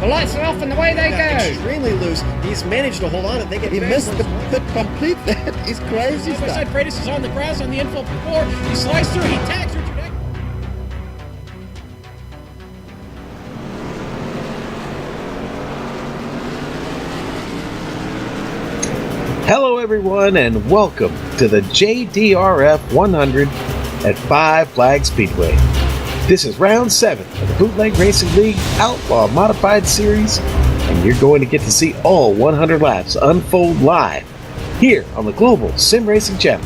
lights are off and away they go. Extremely loose. He's managed to hold on and they get He missed the complete that. He's crazy stuff. Side Freitas is on the grass on the infield floor. He slides through. He tags Richard Eck. Hello everyone and welcome to the JDRF 100 at Five Flag Speedway. This is round 7 of the Bootleg Racing League Outlaw Modified Series, and you're going to get to see all 100 laps unfold live here on the Global SimRacing channel.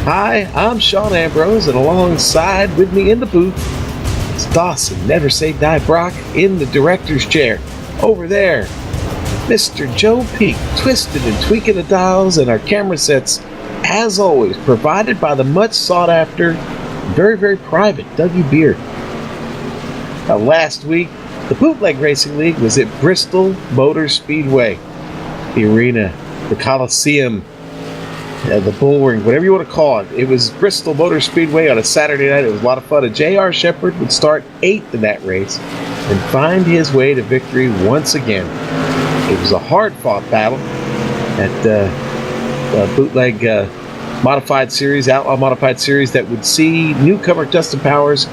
Hi, I'm Sean Ambrose, and alongside with me in the booth is Dawson Never Say Die Brock in the director's chair. Over there, Mr. Joe Peak, twisted and tweaking the dials and our camera sets, as always, provided by the much sought after, very, very private Dougie Beard. Now, last week, the Bootleg Racing League was at Bristol Motor Speedway, the arena, the Coliseum, the Bullring, whatever you want to call it. It was Bristol Motor Speedway on a Saturday night. It was a lot of fun. And J.R. Shepherd would start 8th in that race and find his way to victory once again. It was a hard-fought battle at the Bootleg Modified Series, Outlaw Modified Series, that would see newcomer Dustin Powers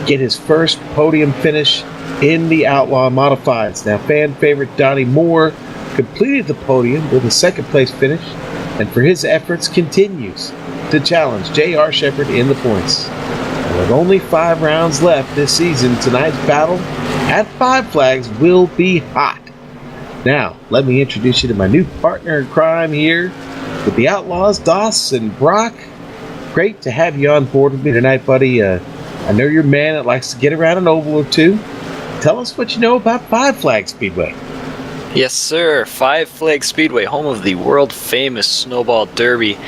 get his first podium finish in the Outlaw Modifieds. Now, fan favorite Donnie Moore completed the podium with a second-place finish, and for his efforts continues to challenge J.R. Shepherd in the points. And with only 5 rounds left this season, tonight's battle at Five Flags will be hot. Now, let me introduce you to my new partner in crime here with the Outlaws, Doss and Brock. Great to have you on board with me tonight, buddy. I know you're a man that likes to get around an oval or two. Tell us what you know about Five Flag Speedway. Yes, sir. Five Flag Speedway, home of the world-famous Snowball Derby.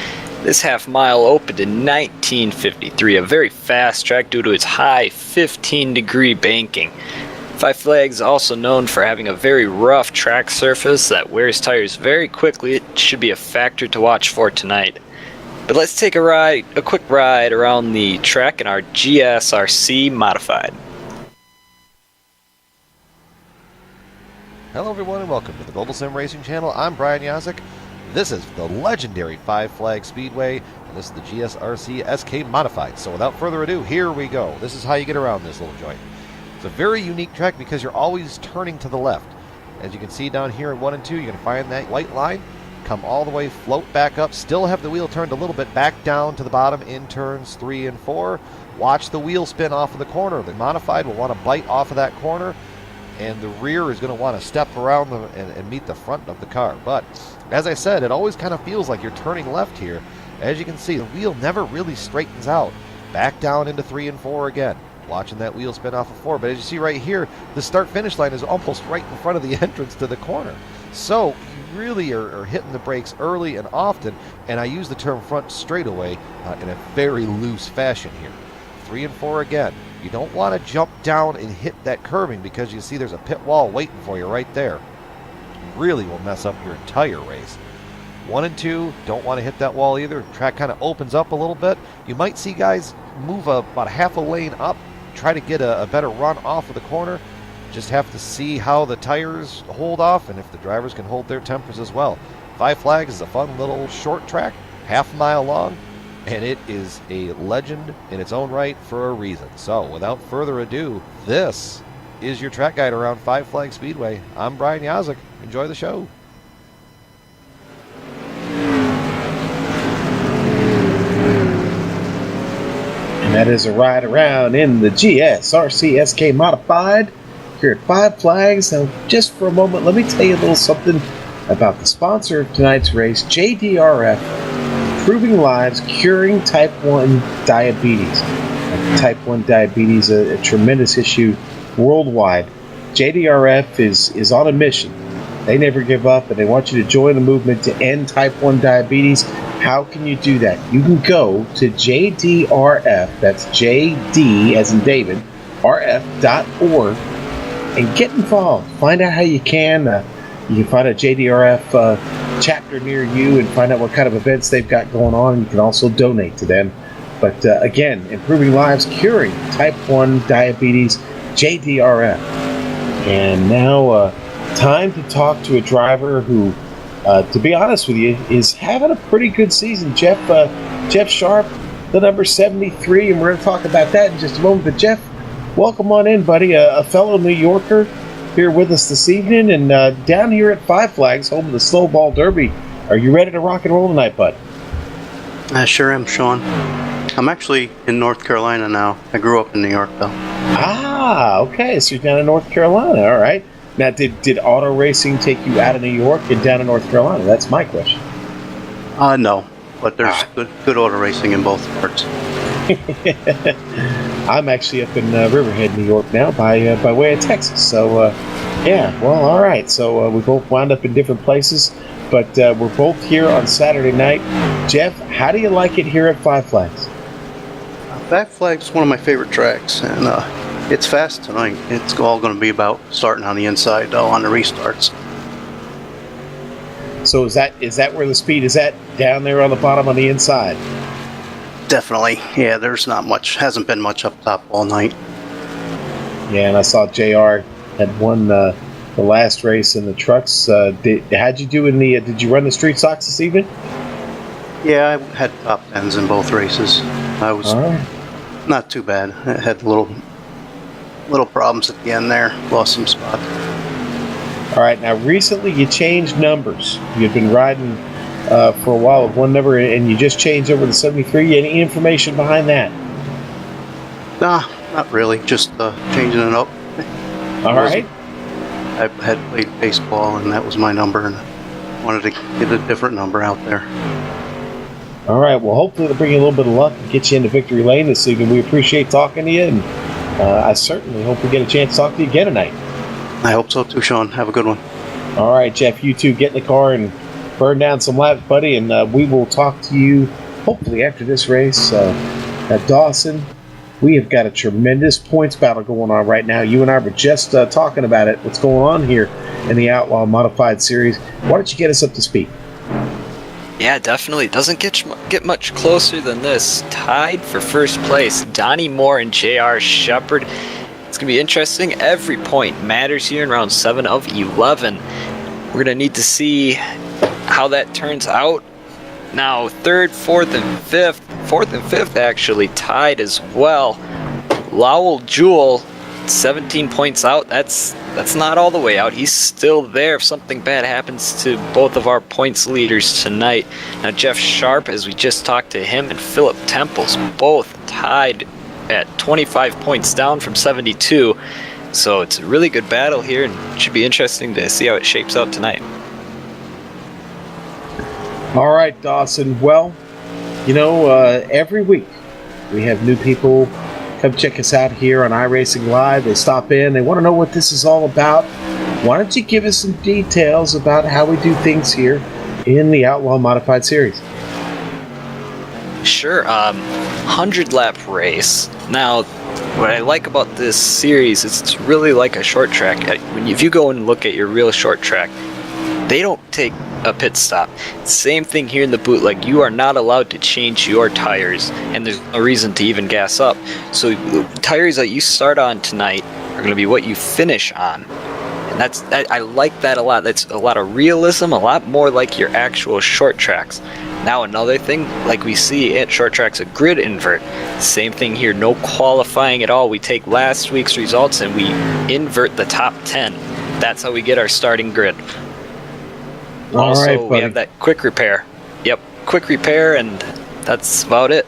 This half-mile opened in 1953, a very fast track due to its high 15-degree banking. Five Flags also known for having a very rough track surface that wears tires very quickly. It should be a factor to watch for tonight. But let's take a quick ride around the track in our GSRC Modified. Hello everyone and welcome to the Global Sim Racing channel. I'm Brian Yazek. This is the legendary Five Flag Speedway, and this is the GSRC SK Modified. So without further ado, here we go. This is how you get around this little joint. It's a very unique track because you're always turning to the left. As you can see down here in 1 and 2, you're going to find that white line, come all the way, float back up, still have the wheel turned a little bit back down to the bottom in turns 3 and 4. Watch the wheel spin off of the corner. The Modified will want to bite off of that corner, and the rear is going to want to step around and meet the front of the car. But as I said, it always kind of feels like you're turning left here. As you can see, the wheel never really straightens out. Back down into 3 and 4 again. Watching that wheel spin off of 4. But as you see right here, the start-finish line is almost right in front of the entrance to the corner. So you really are hitting the brakes early and often, and I use the term front straightaway in a very loose fashion here. 3 and 4 again. You don't want to jump down and hit that curbing because you see there's a pit wall waiting for you right there. Really will mess up your entire race. 1 and 2, don't want to hit that wall either. The track kind of opens up a little bit. You might see guys move about half a lane up, try to get a better run off of the corner. Just have to see how the tires hold off and if the drivers can hold their tempers as well. Five Flags is a fun little short track, half-mile long, and it is a legend in its own right for a reason. So without further ado, this is your track guide around Five Flag Speedway. I'm Brian Yazek. Enjoy the show. And that is a ride around in the GSRC SK Modified here at Five Flags. Now, just for a moment, let me tell you a little something about the sponsor of tonight's race, JDRF, Improving Lives, Curing Type 1 Diabetes. Type 1 diabetes, a tremendous issue worldwide. JDRF is on a mission. They never give up, and they want you to join the movement to end Type 1 diabetes. How can you do that? You can go to JDRF, that's JD as in David, rf.org, and get involved. Find out how you can. You can find a JDRF chapter near you and find out what kind of events they've got going on. You can also donate to them. But again, Improving Lives, Curing Type 1 Diabetes, JDRF. And now, time to talk to a driver who, to be honest with you, is having a pretty good season. Jeff Sharp, the number 73, and we're going to talk about that in just a moment. But Jeff, welcome on in, buddy. A fellow New Yorker here with us this evening, and down here at Five Flags, home of the Snowball Derby. Are you ready to rock and roll tonight, bud? I sure am, Sean. I'm actually in North Carolina now. I grew up in New York, though. Ah, okay. So you're down in North Carolina. All right. Now, did auto racing take you out of New York and down to North Carolina? That's my question. No, but there's good auto racing in both parts. I'm actually up in Riverhead, New York now, by way of Texas. So, yeah. Well, all right. So we both wound up in different places, but we're both here on Saturday night. Jeff, how do you like it here at Five Flags? Five Flags is one of my favorite tracks, and it's fast tonight. It's all going to be about starting on the inside, though, on the restarts. So is that where the speed is at, down there on the bottom on the inside? Definitely. Yeah, there's not much, hasn't been much up top all night. Yeah, and I saw JR had won the last race in the trucks. How'd you do in the, did you run the street stocks this evening? Yeah, I had top tens in both races. I was not too bad. I had little problems at the end there. Lost some spots. All right, now recently you changed numbers. You've been riding for a while with one number, and you just changed over to 73. Any information behind that? Nah, not really. Just changing it up. All right. I had played baseball, and that was my number, and I wanted to get a different number out there. All right, well, hopefully it'll bring you a little bit of luck and get you into victory lane this evening. We appreciate talking to you, and I certainly hope we get a chance to talk to you again tonight. I hope so too, Sean. Have a good one. All right, Jeff, you two get in the car and burn down some laps, buddy, and we will talk to you hopefully after this race. At Dawson, we have got a tremendous points battle going on right now. You and I were just talking about it, what's going on here in the Outlaw Modified Series. Why don't you get us up to speed? Yeah, definitely. Doesn't get much closer than this. Tied for first place, Donnie Moore and J.R. Shepard. It's going to be interesting. Every point matters here in round 7 of 11. We're going to need to see how that turns out. Now, 3rd, 4th, and 5th. 4th and 5th actually tied as well. Lowell Jewell, 17 points out. That's not all the way out. He's still there if something bad happens to both of our points leaders tonight. Now, Jeff Sharp, as we just talked to him, and Philip Temples, both tied at 25 points down from 72. So it's a really good battle here, and it should be interesting to see how it shapes out tonight. All right, Dawson. Well, you know, every week we have new people come check us out here on iRacing Live. They stop in. They want to know what this is all about. Why don't you give us some details about how we do things here in the Outlaw Modified Series? Sure. 100-lap race. Now, what I like about this series is it's really like a short track. If you go and look at your real short track, they don't take a pit stop. Same thing here in the bootleg. You are not allowed to change your tires, and there's no reason to even gas up. So the tires that you start on tonight are going to be what you finish on. And I like that a lot. That's a lot of realism, a lot more like your actual short tracks. Now another thing, like we see at short tracks, a grid invert. Same thing here, no qualifying at all. We take last week's results and we invert the top 10. That's how we get our starting grid. Also, we have that quick repair. Yep, quick repair, and that's about it.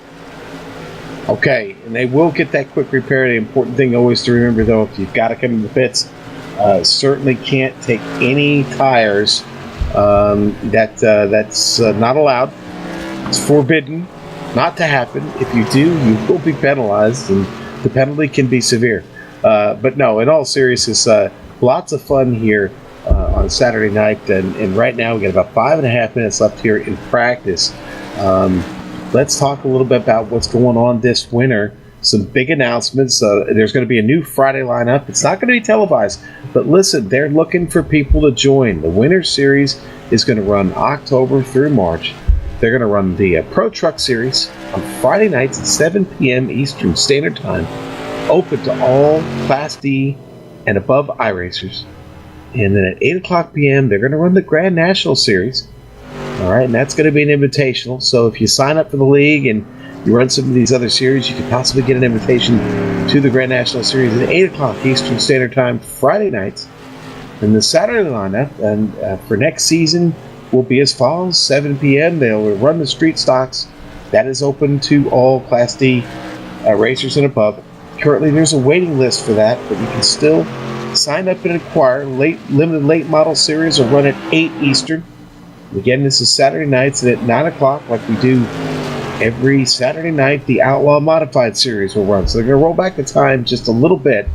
Okay, and they will get that quick repair. The important thing always to remember, though, if you've got to come in the pits, certainly can't take any tires. That's not allowed. It's forbidden not to happen. If you do, you will be penalized, and the penalty can be severe. But no, in all seriousness, lots of fun here on Saturday night, and right now we got about 5.5 minutes left here in practice. Let's talk a little bit about what's going on this winter. Some big announcements. There's going to be a new Friday lineup. It's not going to be televised, but listen, they're looking for people to join. The Winter Series is going to run October through March. They're going to run the Pro Truck Series on Friday nights at 7 p.m. Eastern Standard Time, open to all Class D and above iRacers. And then at 8 o'clock p.m., they're going to run the Grand National Series. All right, and that's going to be an invitational. So if you sign up for the league and you run some of these other series, you could possibly get an invitation to the Grand National Series at 8 o'clock Eastern Standard Time, Friday nights. And the Saturday lineup and for next season will be as follows. 7 p.m., they'll run the street stocks. That is open to all Class D racers and above. Currently, there's a waiting list for that, but you can still sign up and acquire. Limited late model series will run at 8 Eastern. Again, this is Saturday nights, and at 9 o'clock, like we do every Saturday night, the Outlaw Modified series will run. So they're going to roll back the time just a little bit.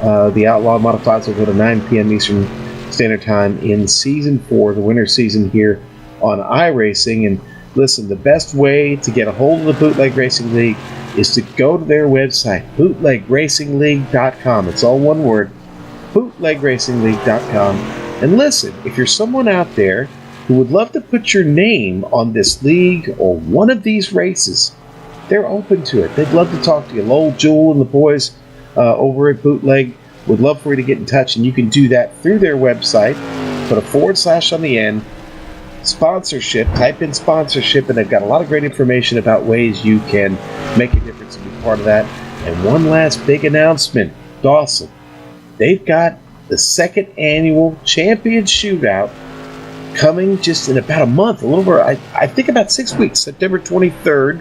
The Outlaw Modifieds will go to 9 p.m. Eastern Standard Time in Season 4, the winter season here on iRacing. And listen, the best way to get a hold of the Bootleg Racing League is to go to their website, bootlegracingleague.com. It's all one word, bootlegracingleague.com. And listen, if you're someone out there who would love to put your name on this league or one of these races, they're open to it. They'd love to talk to you. Lowell, Jewel, and the boys over at Bootleg would love for you to get in touch, and you can do that through their website. Put a / on the end, sponsorship, type in sponsorship, and they've got a lot of great information about ways you can make a difference and be part of that. And one last big announcement, Dawson. They've got the second annual champion shootout coming just in about a month, a little over, I think about 6 weeks, September 23rd.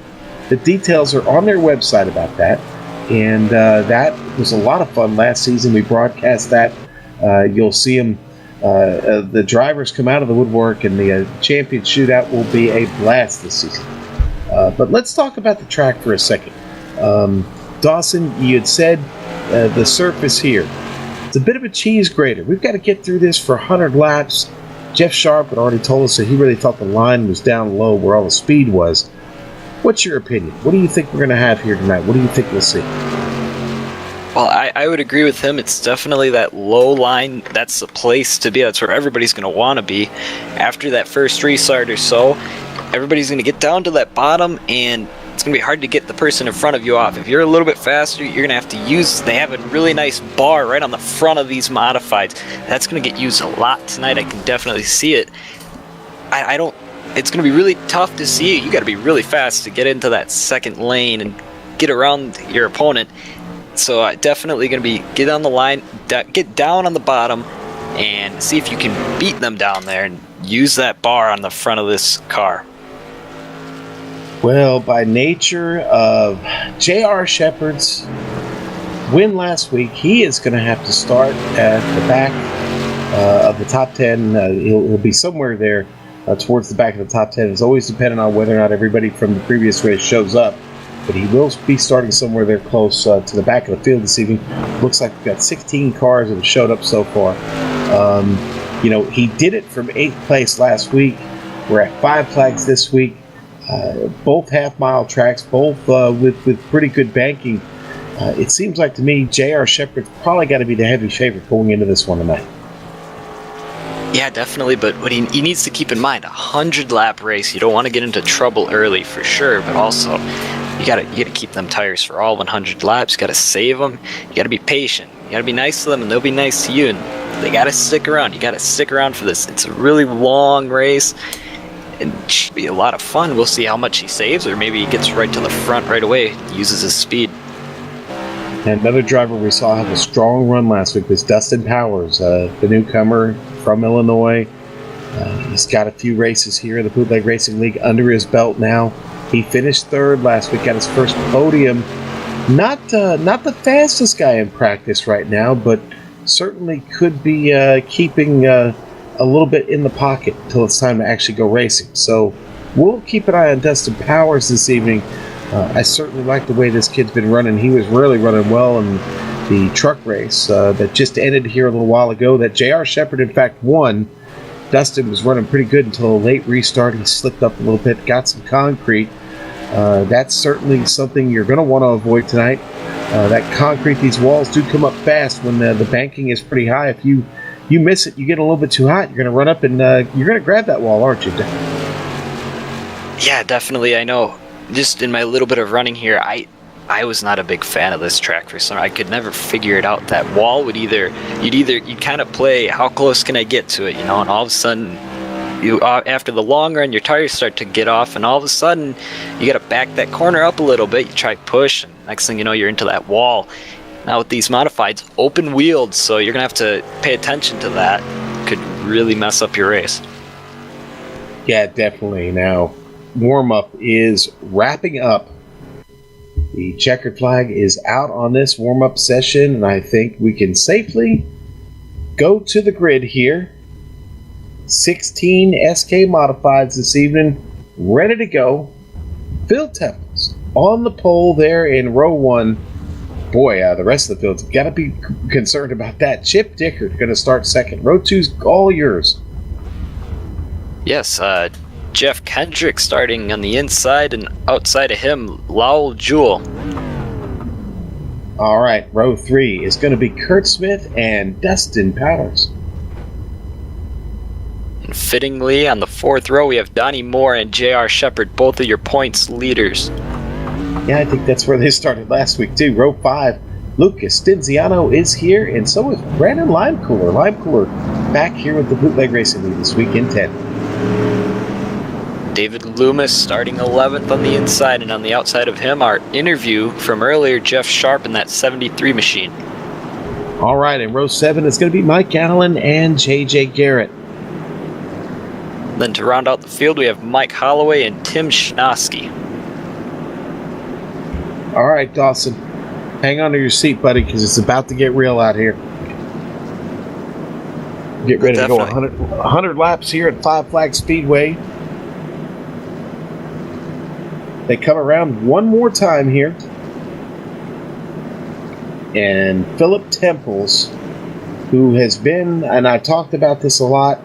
The details are on their website about that. And that was a lot of fun last season. We broadcast that. You'll see them. The drivers come out of the woodwork, and the champion shootout will be a blast this season. But let's talk about the track for a second. Dawson, you had said the surface here. It's a bit of a cheese grater. We've got to get through this for 100 laps. Jeff Sharp had already told us that he really thought the line was down low where all the speed was. What's your opinion? What do you think we're going to have here tonight? What do you think we'll see? Well, I would agree with him. It's definitely that low line. That's the place to be. That's where everybody's going to want to be. After that first restart or so, everybody's going to get down to that bottom, and it's going to be hard to get the person in front of you off. If you're a little bit faster, you're going to have to use, they have a really nice bar right on the front of these modifieds. That's going to get used a lot tonight. I can definitely see it. It's going to be really tough to see it. You got to be really fast to get into that second lane and get around your opponent. So definitely going to be get on the line, get down on the bottom, and see if you can beat them down there and use that bar on the front of this car. Well, by nature of J.R. Shepard's win last week, he is going to have to start at the back of the top 10. He'll be somewhere there towards the back of the top 10. It's always dependent on whether or not everybody from the previous race shows up. But he will be starting somewhere there close to the back of the field this evening. Looks like we've got 16 cars that have showed up so far. He did it from 8th place last week. We're at 5 flags this week. Both half-mile tracks, both with pretty good banking. It seems like to me J.R. Shepard's probably got to be the heavy favorite going into this one tonight. Yeah, definitely, but what he needs to keep in mind, 100-lap race, you don't want to get into trouble early for sure, but also you gotta keep them tires for all 100 laps. You gotta save them. You gotta be patient. You gotta be nice to them, and they'll be nice to you, and they gotta stick around. You gotta stick around for this. It's a really long race. It should be a lot of fun. We'll see how much he saves, or maybe he gets right to the front right away, uses his speed. And another driver we saw have a strong run last week was Dustin Powers, the newcomer from Illinois. He's got a few races here in the Bootleg Racing League under his belt now. He finished 3rd last week, got his first podium. Not the fastest guy in practice right now, but certainly could be keeping a little bit in the pocket until it's time to actually go racing. So we'll keep an eye on Dustin Powers this evening. I certainly like the way this kid's been running. He was really running well in the truck race that just ended here a little while ago that J.R. Shepard, in fact, won. Dustin was running pretty good until a late restart. He slipped up a little bit, got some concrete. That's certainly something you're going to want to avoid tonight. That concrete, these walls do come up fast when the banking is pretty high. If you miss it, you get a little bit too hot, you're going to run up and you're going to grab that wall, aren't you? Yeah, definitely. I know. Just in my little bit of running here, I was not a big fan of this track for some. I could never figure it out. That wall would you'd kind of play, how close can I get to it, and all of a sudden, after the long run, your tires start to get off, and all of a sudden, you got to back that corner up a little bit. You try push, and next thing you know, you're into that wall. Now with these modifieds, open wheeled, so you're gonna have to pay attention to that. Could really mess up your race. Yeah, definitely. Now, warm-up is wrapping up. The checkered flag is out on this warm-up session, and I think we can safely go to the grid here. 16 SK modifieds this evening, ready to go. Phil Temples on the pole there in row 1. Boy, the rest of the field's got to be concerned about that. Chip Dickert going to start second. Row 2's all yours. Yes, Jeff Kendrick starting on the inside, and outside of him, Lowell Jewell. All right, row 3 is going to be Kurt Smith and Dustin Powers. And fittingly, on the 4th row, we have Donnie Moore and J.R. Shepard, both of your points leaders. Yeah, I think that's where they started last week, too. Row 5, Lucas Stinziano is here, and so is Brandon Limecooler. Limecooler back here with the Bootleg Racing League this week in 10. David Loomis starting 11th on the inside, and on the outside of him, our interview from earlier, Jeff Sharp in that 73 machine. All right, in row 7, it's going to be Mike Allen and J.J. Garrett. Then to round out the field, we have Mike Holloway and Tim Schnosky. All right, Dawson, hang on to your seat, buddy, because it's about to get real out here. Get ready to go 100 laps here at Five Flag Speedway. They come around one more time here. And Philip Temples, who has been, and I talked about this a lot,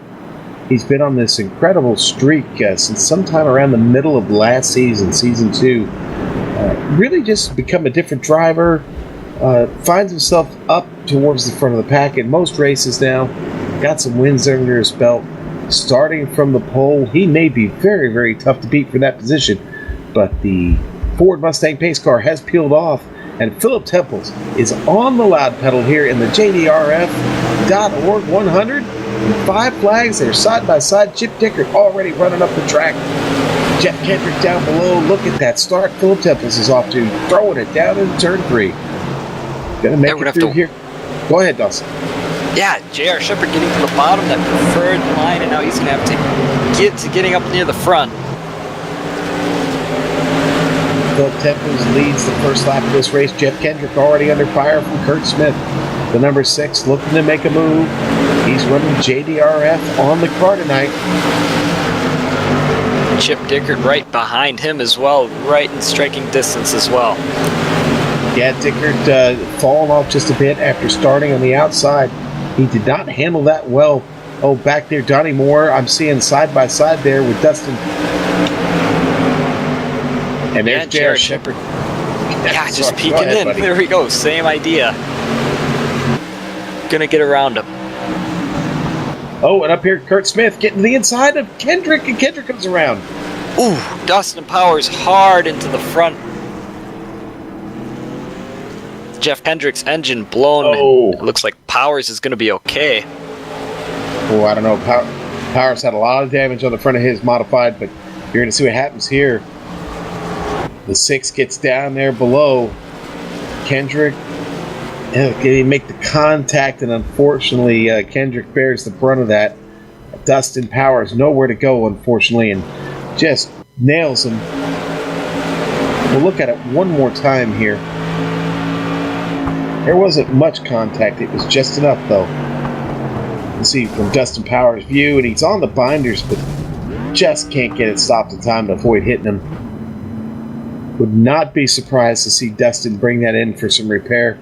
he's been on this incredible streak since sometime around the middle of last season, season 2. Really just become a different driver, finds himself up towards the front of the pack in most races now, got some wins under his belt. Starting from the pole, he may be very, very tough to beat for that position, but the Ford Mustang pace car has peeled off, and Philip Temples is on the loud pedal here in the JDRF.org 100. And Five Flags, they're side by side. Chip Dickert already running up the track. Jeff Kendrick down below. Look at that start. Philip Temples is off to throwing it down in turn 3. Gonna make it through here. Go ahead, Dawson. Yeah, J.R. Shepard getting to the bottom, that preferred line, and now he's going to have to get to getting up near the front. Philip Temples leads the first lap of this race. Jeff Kendrick already under fire from Kurt Smith. The number 6 looking to make a move. He's running JDRF on the car tonight. Chip Dickert right behind him as well, right in striking distance as well. Yeah, Dickert falling off just a bit after starting on the outside. He did not handle that well. Oh, back there, Donnie Moore, I'm seeing side by side there with Dustin. And there's J.R. Shepard. Yeah, just peeking in. Buddy. There we go. Same idea. Gonna get around him. Oh, and up here, Kurt Smith getting to the inside of Kendrick, and Kendrick comes around. Ooh, Dustin Powers hard into the front. Jeff Kendrick's engine blown. Oh. It looks like Powers is going to be okay. Oh, I don't know. Powers had a lot of damage on the front of his modified, but you're going to see what happens here. The 6 gets down there below. Kendrick, he make the contact, and unfortunately, Kendrick bears the brunt of that. Dustin Powers nowhere to go, unfortunately, and just nails him. We'll look at it one more time here. There wasn't much contact. It was just enough, though. You see from Dustin Powers' view, and he's on the binders, but just can't get it stopped in time to avoid hitting him. Would not be surprised to see Dustin bring that in for some repair.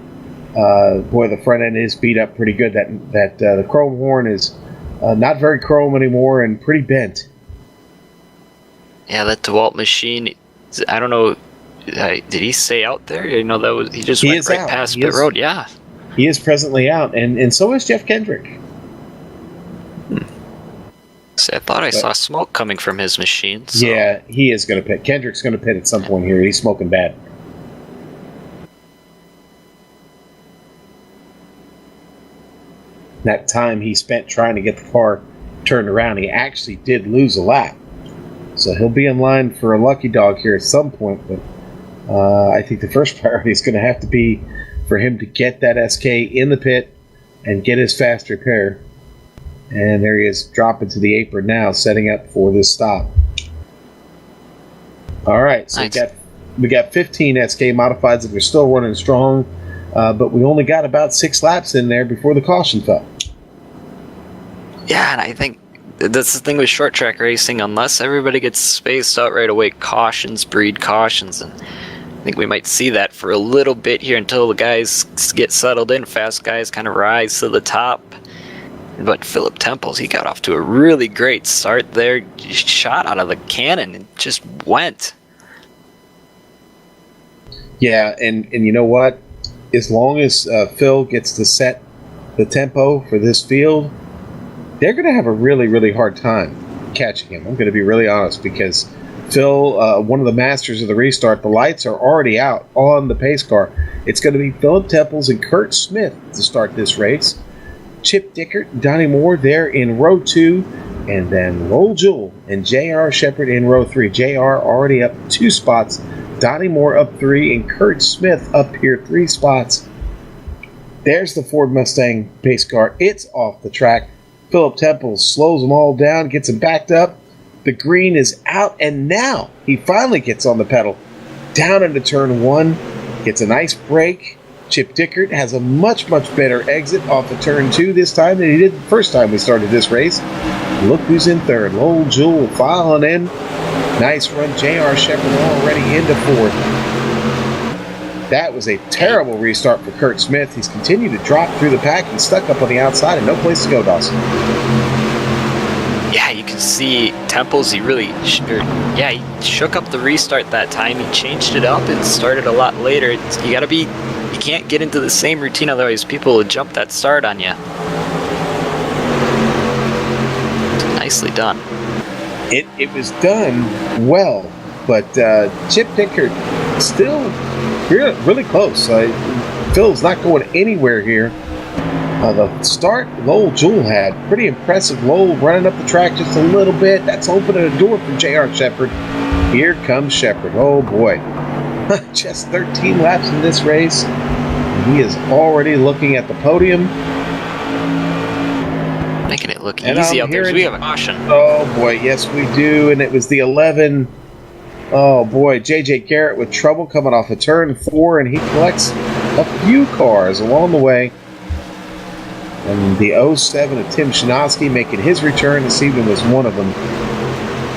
Boy, the front end is beat up pretty good. The chrome horn is not very chrome anymore and pretty bent. Yeah, that DeWalt machine. I don't know. Did he stay out there? You know, that was he just went right past pit road. Yeah, he is presently out, and so is Jeff Kendrick. See, I thought I saw smoke coming from his machine. So. Yeah, he is going to pit. Kendrick's going to pit at some point here. He's smoking bad. That time he spent trying to get the car turned around, he actually did lose a lap. So he'll be in line for a lucky dog here at some point, but I think the first priority is going to have to be for him to get that SK in the pit and get his fast repair. And there he is, dropping to the apron now, setting up for this stop. All right, so nice. we got 15 SK modifieds that are still running strong, but we only got about 6 laps in there before the caution fell. Yeah, and I think that's the thing with short track racing. Unless everybody gets spaced out right away, cautions breed cautions, and I think we might see that for a little bit here until the guys get settled in. Fast guys kind of rise to the top. But Philip Temples, he got off to a really great start there. Just shot out of the cannon and just went. Yeah, and you know what? As long as Phil gets to set the tempo for this field, they're going to have a really, really hard time catching him. I'm going to be really honest, because Phil, one of the masters of the restart, the lights are already out on the pace car. It's going to be Philip Temples and Kurt Smith to start this race. Chip Dickert and Donnie Moore there in row 2, and then Lowell Jewell and J.R. Shepard in row 3. J.R. already up 2 spots, Donnie Moore up 3, and Kurt Smith up here 3 spots. There's the Ford Mustang pace car. It's off the track. Philip Temples slows them all down, gets them backed up. The green is out, and now he finally gets on the pedal. Down into turn 1, gets a nice break. Chip Dickert has a much, much better exit off of turn 2 this time than he did the first time we started this race. Look who's in third. Lowell Jewell filing in. Nice run. J.R. Shepard already into 4th. That was a terrible restart for Kurt Smith. He's continued to drop through the pack. He's stuck up on the outside and no place to go, Dawson. Yeah, you can see Temples, he shook up the restart that time. He changed it up and started a lot later. You can't get into the same routine, otherwise people will jump that start on you. Nicely done. It was done well, but Chip Dickert still really close. Phil's not going anywhere here. The start Lowell Jewell had, pretty impressive. Lowell running up the track just a little bit. That's opening a door for J.R. Shepard. Here comes Shepard. Oh boy. Just 13 laps in this race. He is already looking at the podium. Making it look easy out there. We have a caution. Oh boy, yes we do. And it was the 11. Oh boy, J.J. Garrett with trouble coming off of turn 4, and he collects a few cars along the way. And the 07 of Tim Shinosky making his return this evening was one of them.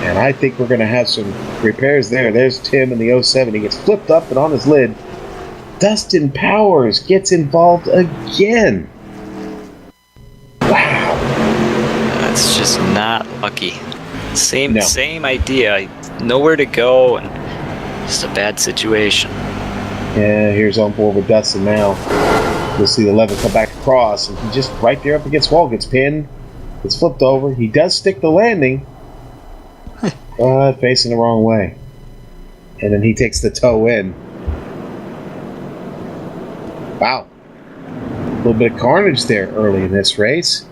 And I think we're going to have some repairs there. There's Tim in the 07. He gets flipped up and on his lid. Dustin Powers gets involved again. Wow. That's just not lucky. Same idea. Nowhere to go and just a bad situation. Yeah, here's on board with Dustin now. We'll see the 11 come back across, and he just right there up against wall gets pinned. Gets flipped over. He does stick the landing. But facing the wrong way. And then he takes the toe in. Wow. A little bit of carnage there early in this race.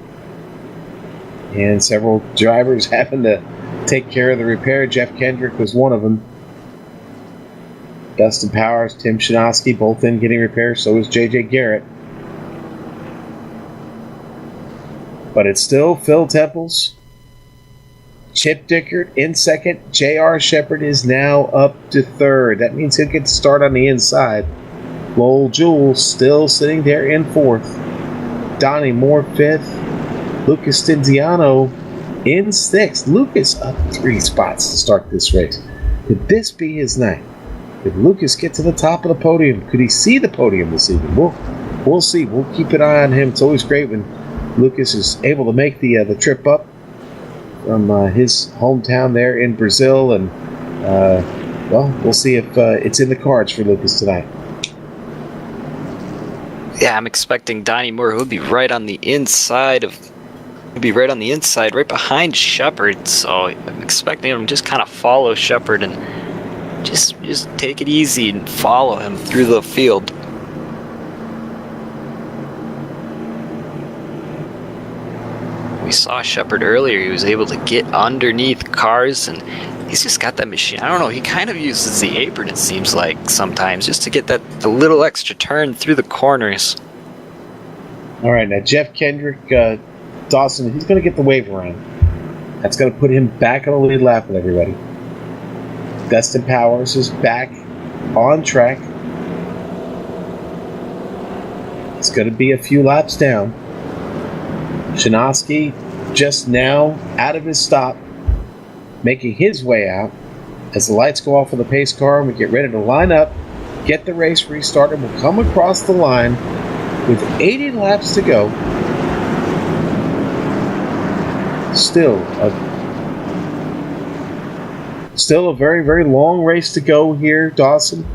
And several drivers having to take care of the repair. Jeff Kendrick was one of them. Dustin Powers, Tim Shinosky, both in getting repairs. So is J.J. Garrett. But it's still Phil Temples. Chip Dickert in second. J.R. Shepard is now up to third. That means he'll get to start on the inside. Lowell Jewell still sitting there in 4th. Donnie Moore 5th. Lucas Stinziano in 6th. Lucas up 3 spots to start this race. Could this be his night? Could Lucas get to the top of the podium? Could he see the podium this evening? We'll see. We'll keep an eye on him. It's always great when Lucas is able to make the trip up from his hometown there in Brazil, and we'll see if it's in the cards for Lucas tonight. Yeah, I'm expecting Donnie Moore, who'll be right on the inside, right behind Shepard. So I'm expecting him to just kind of follow Shepard and just take it easy and follow him through the field. We saw Shepard earlier. He was able to get underneath cars, and he's just got that machine. I don't know. He kind of uses the apron, it seems like, sometimes, just to get that a little extra turn through the corners. All right, now Jeff Kendrick, Dawson, he's going to get the wave around. That's going to put him back on the lead lap with everybody. Dustin Powers is back on track. It's going to be a few laps down. Shinosky just now out of his stop, making his way out. As the lights go off of the pace car and we get ready to line up, get the race restarted, we'll come across the line with 80 laps to go. Still a very, very long race to go here, Dawson.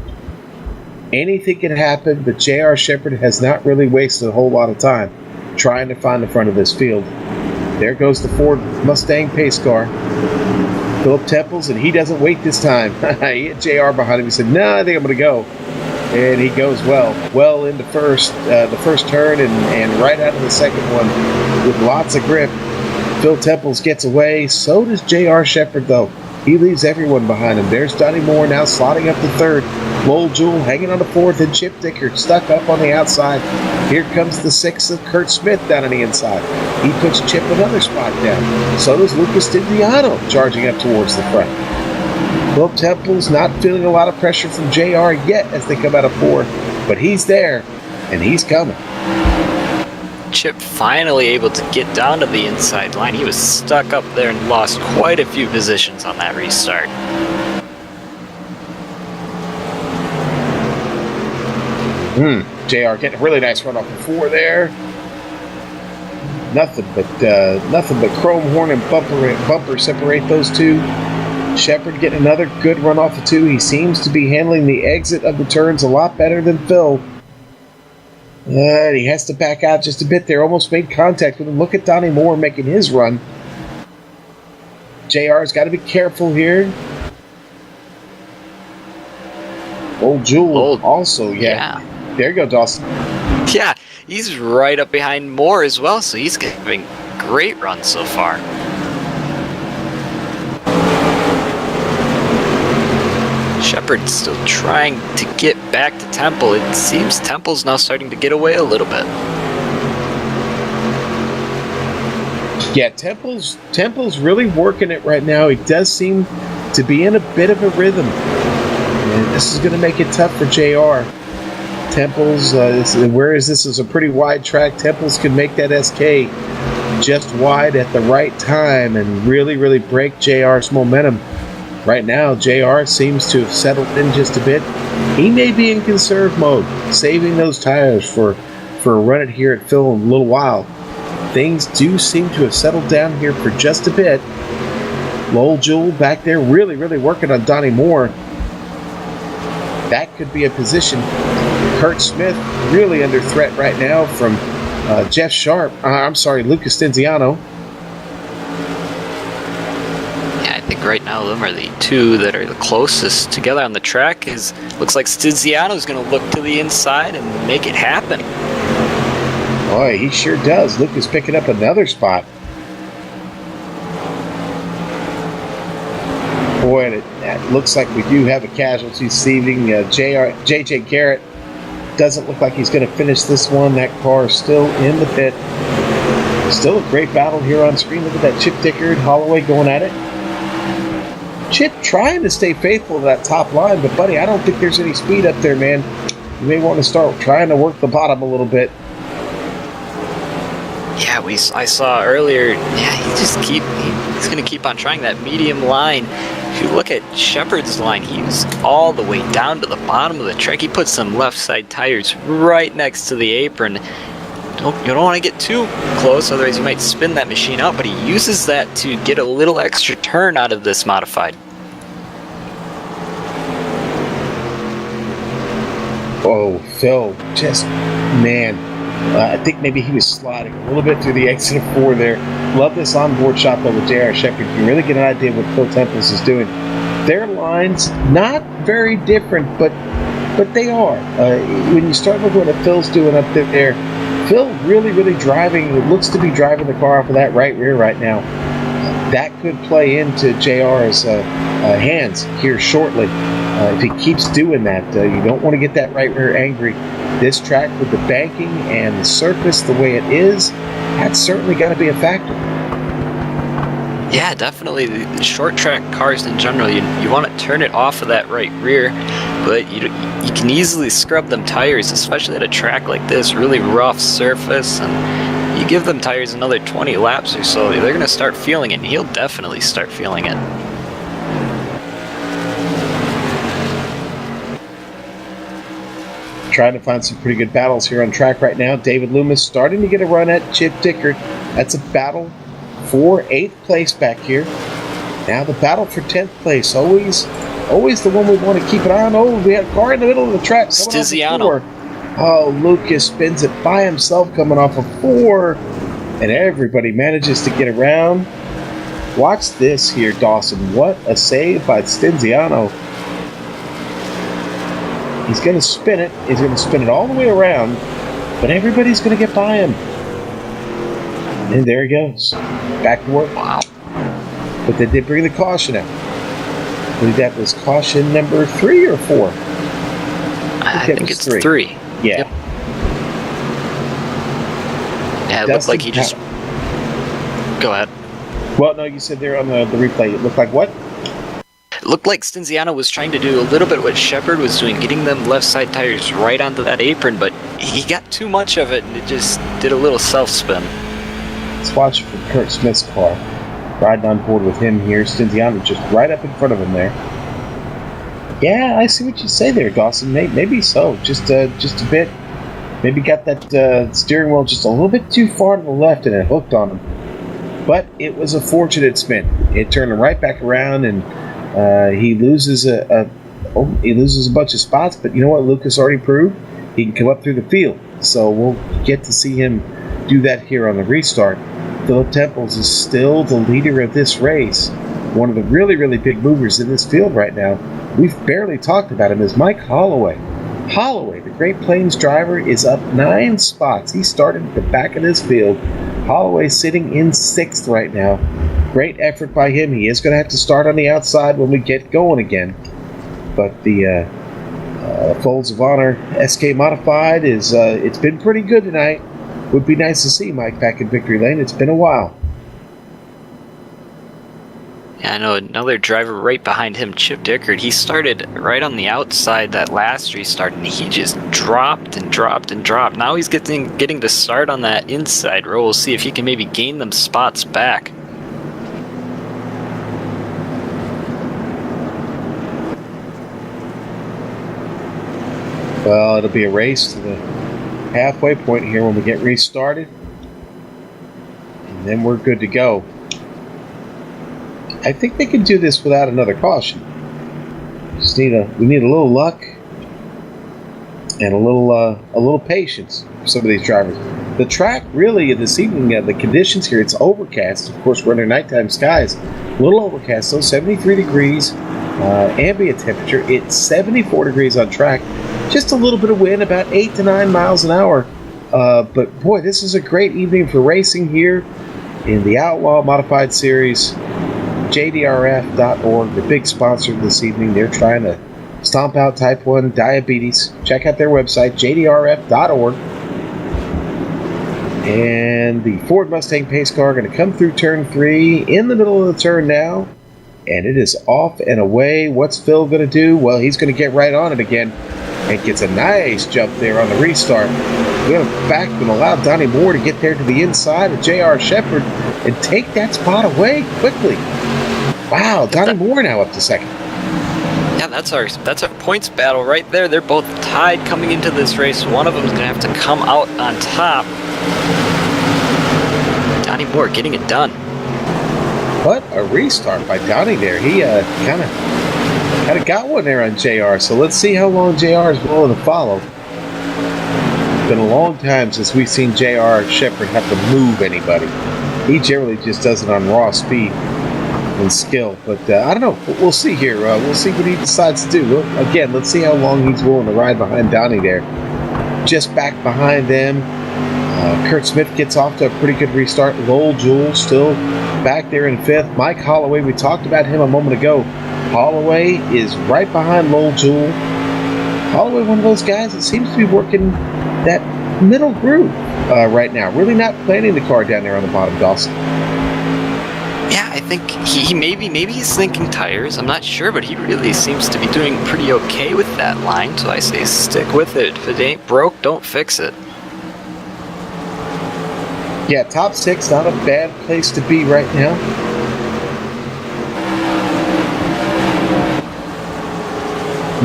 Anything can happen, but J.R. Shepard has not really wasted a whole lot of time trying to find the front of this field. There goes the Ford Mustang pace car. Philip Temples, and he doesn't wait this time. He had JR behind him. He said, "No, I think I'm going to go." And he goes well into the first turn and right out of the second one with lots of grip. Phil Temples gets away. So does J.R. Shepard, though. He leaves everyone behind him. There's Donnie Moore now slotting up to third. Lowell Jewell hanging on the fourth, and Chip Dicker stuck up on the outside. Here comes the sixth of Kurt Smith down on the inside. He puts Chip another spot down. So does Lucas Diviano charging up towards the front. Philip Temple's not feeling a lot of pressure from JR yet as they come out of fourth, but he's there, and he's coming. Chip finally able to get down to the inside line. He was stuck up there and lost quite a few positions on that restart. JR getting a really nice run off the four there. Nothing but chrome horn and bumper separate those two. Shepard getting another good run off the two. He seems to be handling the exit of the turns a lot better than Phil. He has to back out just a bit there. Almost made contact with him. Look at Donnie Moore making his run. JR's got to be careful here. Old Jewel also, yeah. There you go, Dawson. Yeah, he's right up behind Moore as well, so he's having great run so far. Shepard's still trying to get back to Temple. It seems Temple's now starting to get away a little bit. Yeah, Temple's really working it right now. He does seem to be in a bit of a rhythm. And this is going to make it tough for JR. Temple's, whereas this is a pretty wide track, Temple's can make that SK just wide at the right time and really, really break JR's momentum. Right now, JR seems to have settled in just a bit. He may be in conserve mode, saving those tires for a run it here at Phil in a little while. Things do seem to have settled down here for just a bit. Lowell Jewell back there really, really working on Donnie Moore. That could be a position. Kurt Smith really under threat right now from Jeff Sharp. Lucas Stinziano. Yeah, I think right now them are the two that are the closest together on the track. Looks like Stinziano's going to look to the inside and make it happen. Boy, he sure does. Lucas picking up another spot. Boy, and it looks like we do have a casualty this evening. J.J. Garrett doesn't look like he's going to finish this one. That car is still in the pit. Still a great battle here on screen. Look at that Chip Dicker and Holloway going at it. Chip trying to stay faithful to that top line, but buddy, I don't think there's any speed up there, man. You may want to start trying to work the bottom a little bit. Yeah, I saw earlier, he's going to keep on trying that medium line. If you look at Shepard's line, he was all the way down to the bottom of the track. He put some left side tires right next to the apron. You don't want to get too close, otherwise you might spin that machine out, but he uses that to get a little extra turn out of this modified. Oh, Phil, I think maybe he was sliding a little bit through the exit of 4 there. Love this onboard shot though with J.R. Shepard. You can really get an idea what Phil Temples is doing. Their lines, not very different, but they are. When you start looking at what Phil's doing up there, Phil really driving, looks to be driving the car off of that right rear right now. That could play into JR's hands here shortly. If he keeps doing that, you don't want to get that right rear angry. This track with the banking and the surface the way it is, that's certainly got to be a factor. Yeah, definitely. The short track cars in general, you want to turn it off of that right rear, but you can easily scrub them tires, especially at a track like this, really rough surface, and you give them tires another 20 laps or so, they're going to start feeling it, and he'll definitely start feeling it. Trying to find some pretty good battles here on track right now. David Loomis starting to get a run at Chip Dickert. That's a battle for 8th place back here. Now the battle for 10th place. Always the one we want to keep an eye on. Oh, we had a car in the middle of the track. Stiziano. Oh, Lucas spins it by himself coming off of 4. And everybody manages to get around. Watch this here, Dawson. What a save by Stiziano. He's going to spin it. He's going to spin it all the way around. But everybody's going to get by him. And there he goes. Back to work. Wow. But they did bring the caution out. I believe that was caution number 3 or 4? I think it's 3. Yeah. Yep. Yeah, it looked like he just... Go ahead. Well, no, you said there on the replay. It looked like what? It looked like Stinziano was trying to do a little bit what Shepard was doing, getting them left side tires right onto that apron, but he got too much of it and it just did a little self-spin. Let's watch from Kurt Smith's car. Riding on board with him here. Stinziano just right up in front of him there. Yeah, I see what you say there, Dawson. Maybe so. Just a bit. Maybe got that steering wheel just a little bit too far to the left and it hooked on him. But it was a fortunate spin. It turned him right back around and he loses a bunch of spots, but you know what? Lucas already proved he can come up through the field. So we'll get to see him do that here on the restart. Philip Temples is still the leader of this race. One of the really big movers in this field right now. We've barely talked about him, is Mike Holloway. Holloway, the Great Plains driver, is up 9 spots. He started at the back of this field. Holloway sitting in 6th right now. Great effort by him. He is going to have to start on the outside when we get going again. But the Folds of Honor SK Modified is it's been pretty good tonight. Would be nice to see Mike back in victory lane. It's been a while. Yeah, I know another driver right behind him, Chip Dickert. He started right on the outside that last restart, and he just dropped and dropped and dropped. Now he's getting to start on that inside row. We'll see if he can maybe gain them spots back. Well, it'll be a race to the halfway point here when we get restarted. And then we're good to go. I think they can do this without another caution. We need a little luck and a little patience for some of these drivers. The track really this evening, the conditions here, it's overcast. Of course, we're under nighttime skies. A little overcast, though, 73 degrees ambient temperature. It's 74 degrees on track. Just a little bit of wind, about 8 to 9 miles an hour. But boy, this is a great evening for racing here in the Outlaw Modified Series. JDRF.org, the big sponsor this evening. They're trying to stomp out type 1 diabetes. Check out their website, JDRF.org. And the Ford Mustang pace car going to come through turn 3 in the middle of the turn now. And it is off and away. What's Phil going to do? Well, he's going to get right on it again. And gets a nice jump there on the restart. We're going to back and allow Donnie Moore to get there to the inside of J.R. Shepard and take that spot away quickly. Wow, Donnie Moore now up to 2nd. Yeah, that's our points battle right there. They're both tied coming into this race. One of them is going to have to come out on top. Donnie Moore getting it done. What a restart by Donnie there. He kind of got one there on JR. So let's see how long JR is willing to follow. It's been a long time since we've seen JR Shepard have to move anybody. He generally just does it on raw speed and skill. But I don't know. We'll see here. We'll see what he decides to do. Again, let's see how long he's willing to ride behind Donnie there. Just back behind them. Kurt Smith gets off to a pretty good restart. Lowell Jules still back there in 5th. Mike Holloway, we talked about him a moment ago. Holloway is right behind Lowell Jules. Holloway, one of those guys that seems to be working that middle groove right now. Really not planning the car down there on the bottom, Dawson. Yeah, I think he maybe he's thinking tires. I'm not sure, but he really seems to be doing pretty okay with that line. So I say stick with it. If it ain't broke, don't fix it. Yeah, top 6, not a bad place to be right now.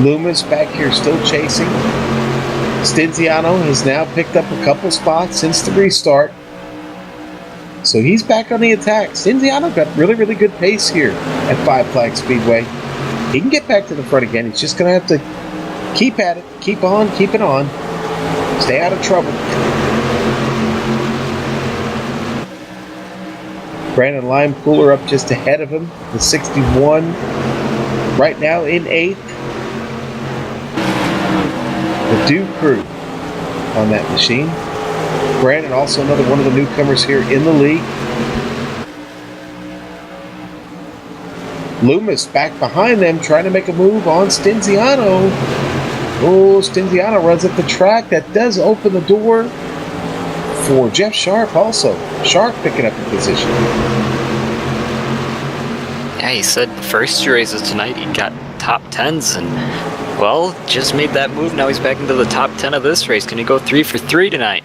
Loomis back here still chasing. Stinziano has now picked up a couple spots since the restart. So he's back on the attack. Stinziano got really, really good pace here at Five Flag Speedway. He can get back to the front again. He's just going to have to keep at it, keep on, keep it on. Stay out of trouble. Brandon Limecooler up just ahead of him, the 61. Right now in 8th. The Dew crew on that machine. Brandon, also another one of the newcomers here in the league. Loomis back behind them, trying to make a move on Stinziano. Oh, Stinziano runs up the track. That does open the door for Jeff Sharp also. Sharp picking up the position. Yeah, he said the first 2 races tonight he got top 10s and, well, just made that move. Now he's back into the top 10 of this race. Can he go 3 for 3 tonight?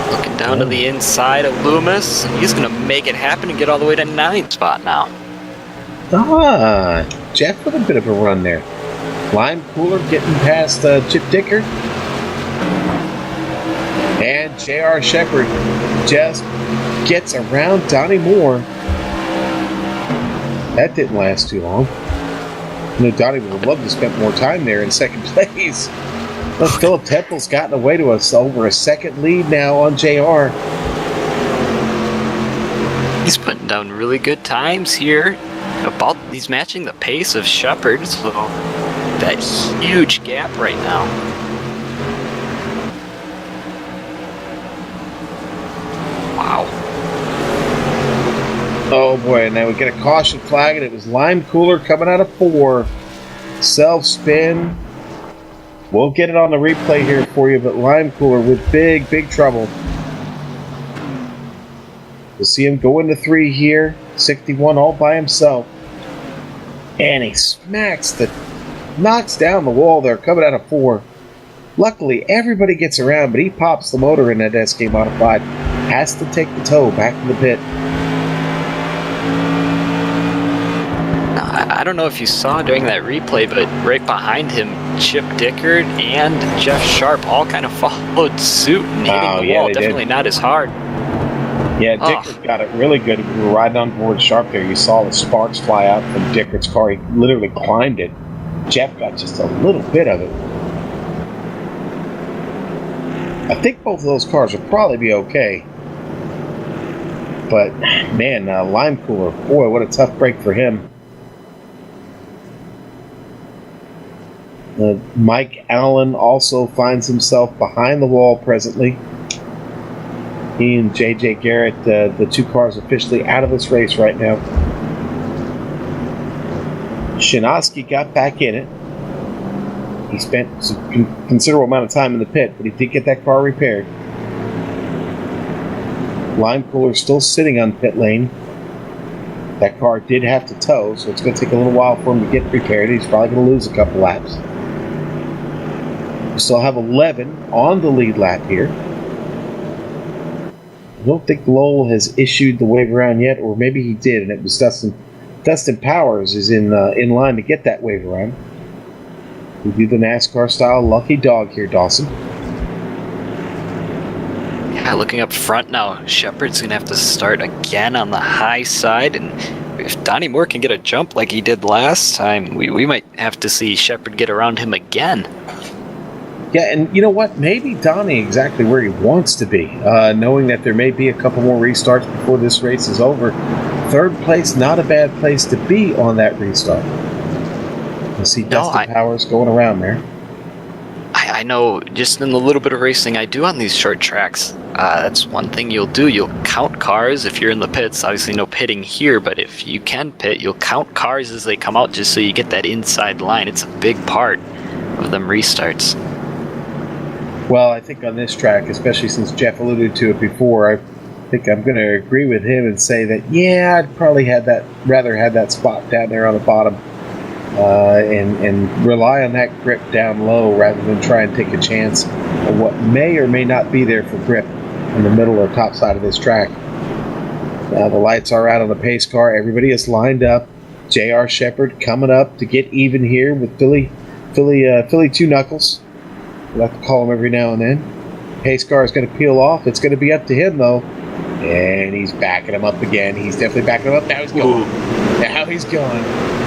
Looking down to the inside of Loomis. He's going to make it happen and get all the way to 9th spot now. Jeff with a bit of a run there. Limecooler getting past Chip Dicker. And J.R. Shepard just gets around Donnie Moore. That didn't last too long. You know, Donnie would have loved to spend more time there in second place. But Philip Temple's gotten away to us over a second lead now on JR. He's putting down really good times here. He's matching the pace of Shepard, so that huge gap right now. Wow. Oh boy, now we get a caution flag, and it was Limecooler coming out of 4. Self-spin. We'll get it on the replay here for you, but Limecooler with big, big trouble. You'll see him go into 3 here. 61 all by himself. And he knocks down the wall there, coming out of 4. Luckily, everybody gets around, but he pops the motor in that SK Modified. Has to take the tow back to the pit. I don't know if you saw during that replay, but right behind him, Chip Dickard and Jeff Sharp all kind of followed suit and hitting the wall. Definitely not as hard. Yeah, Dickard got it really good. We were riding on board Sharp there. You saw the sparks fly out from Dickard's car. He literally climbed it. Jeff got just a little bit of it. I think both of those cars will probably be okay. But, man, Limecooler, boy, what a tough break for him. Mike Allen also finds himself behind the wall presently. He and J.J. Garrett, the 2 cars officially out of this race right now. Shinosky got back in it. He spent some considerable amount of time in the pit, but he did get that car repaired. Limecooler still sitting on pit lane. That car did have to tow, so it's going to take a little while for him to get repaired. He's probably going to lose a couple laps. We still have 11 on the lead lap here. I don't think Lowell has issued the wave around yet, or maybe he did, and it was Dustin. Dustin Powers is in line to get that wave around. We do the NASCAR style lucky dog here, Dawson. Yeah, looking up front now, Shepard's going to have to start again on the high side, and if Donnie Moore can get a jump like he did last time, we might have to see Shepard get around him again. Yeah, and you know what? Maybe Donnie exactly where he wants to be, knowing that there may be a couple more restarts before this race is over. 3rd place, not a bad place to be on that restart. You see Dustin Powers going around there. I I know just in the little bit of racing I do on these short tracks, that's one thing you'll do. You'll count cars if you're in the pits. Obviously no pitting here, but if you can pit, you'll count cars as they come out just so you get that inside line. It's a big part of them restarts. Well, I think on this track, especially since Jeff alluded to it before, I think I'm going to agree with him and say that, yeah, I'd probably rather have that spot down there on the bottom and rely on that grip down low rather than try and take a chance of what may or may not be there for grip in the middle or top side of this track. The lights are out on the pace car. Everybody is lined up. J.R. Shepherd coming up to get even here with Philly Two Knuckles. We'll have to call him every now and then. Pace car is going to peel off. It's going to be up to him, though. And he's backing him up again. He's definitely backing him up. Now he's going. Now he's going.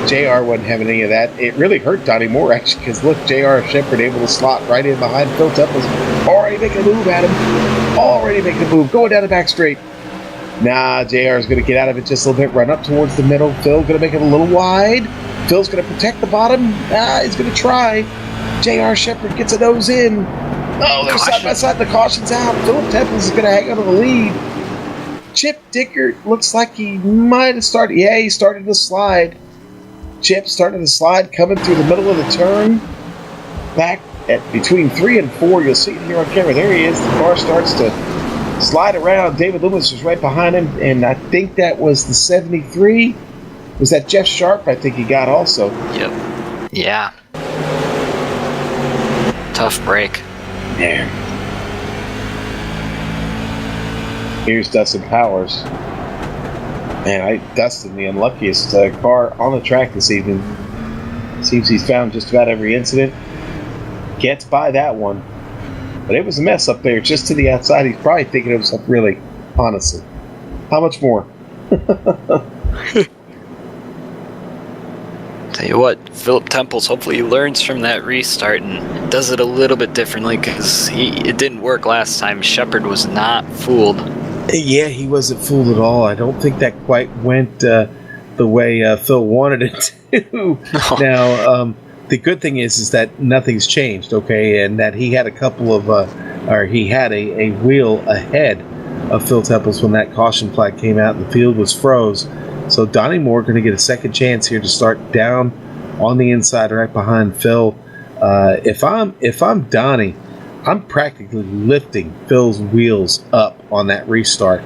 JR wasn't having any of that. It really hurt Donnie Moore, actually, because look, J.R. Shepherd able to slot right in behind Phil Temples. Already making a move at him. Already making a move. Going down the back straight. Nah, JR is going to get out of it just a little bit. Run up towards the middle. Phil going to make it a little wide. Phil's going to protect the bottom. He's going to try. J.R. Shepherd gets a nose in. Oh, they're side by side. The caution's out. Philip Temples is going to hang on to the lead. Chip Dickert looks like he might have started. Yeah, he started to slide. Chip started to slide, coming through the middle of the turn. Back at between 3 and 4. You'll see it here on camera. There he is. The car starts to slide around. David Loomis was right behind him, and I think that was the 73. Was that Jeff Sharp? I think he got also. Yep. Yeah. Tough break. Man. Here's Dustin Powers. Man, Dustin, the unluckiest car on the track this evening. Seems he's found just about every incident. Gets by that one. But it was a mess up there, just to the outside. He's probably thinking of himself, really, honestly. How much more? Tell you what, Philip Temples, hopefully he learns from that restart and does it a little bit differently, because it didn't work last time. Shepherd was not fooled. Yeah, he wasn't fooled at all. I don't think that quite went the way Phil wanted it to. No. Now, the good thing is that nothing's changed, okay, and that he had a couple of, he had a wheel ahead of Phil Temples when that caution flag came out and the field was froze. So Donnie Moore going to get a second chance here to start down on the inside right behind Phil. If I'm Donnie, I'm practically lifting Phil's wheels up on that restart.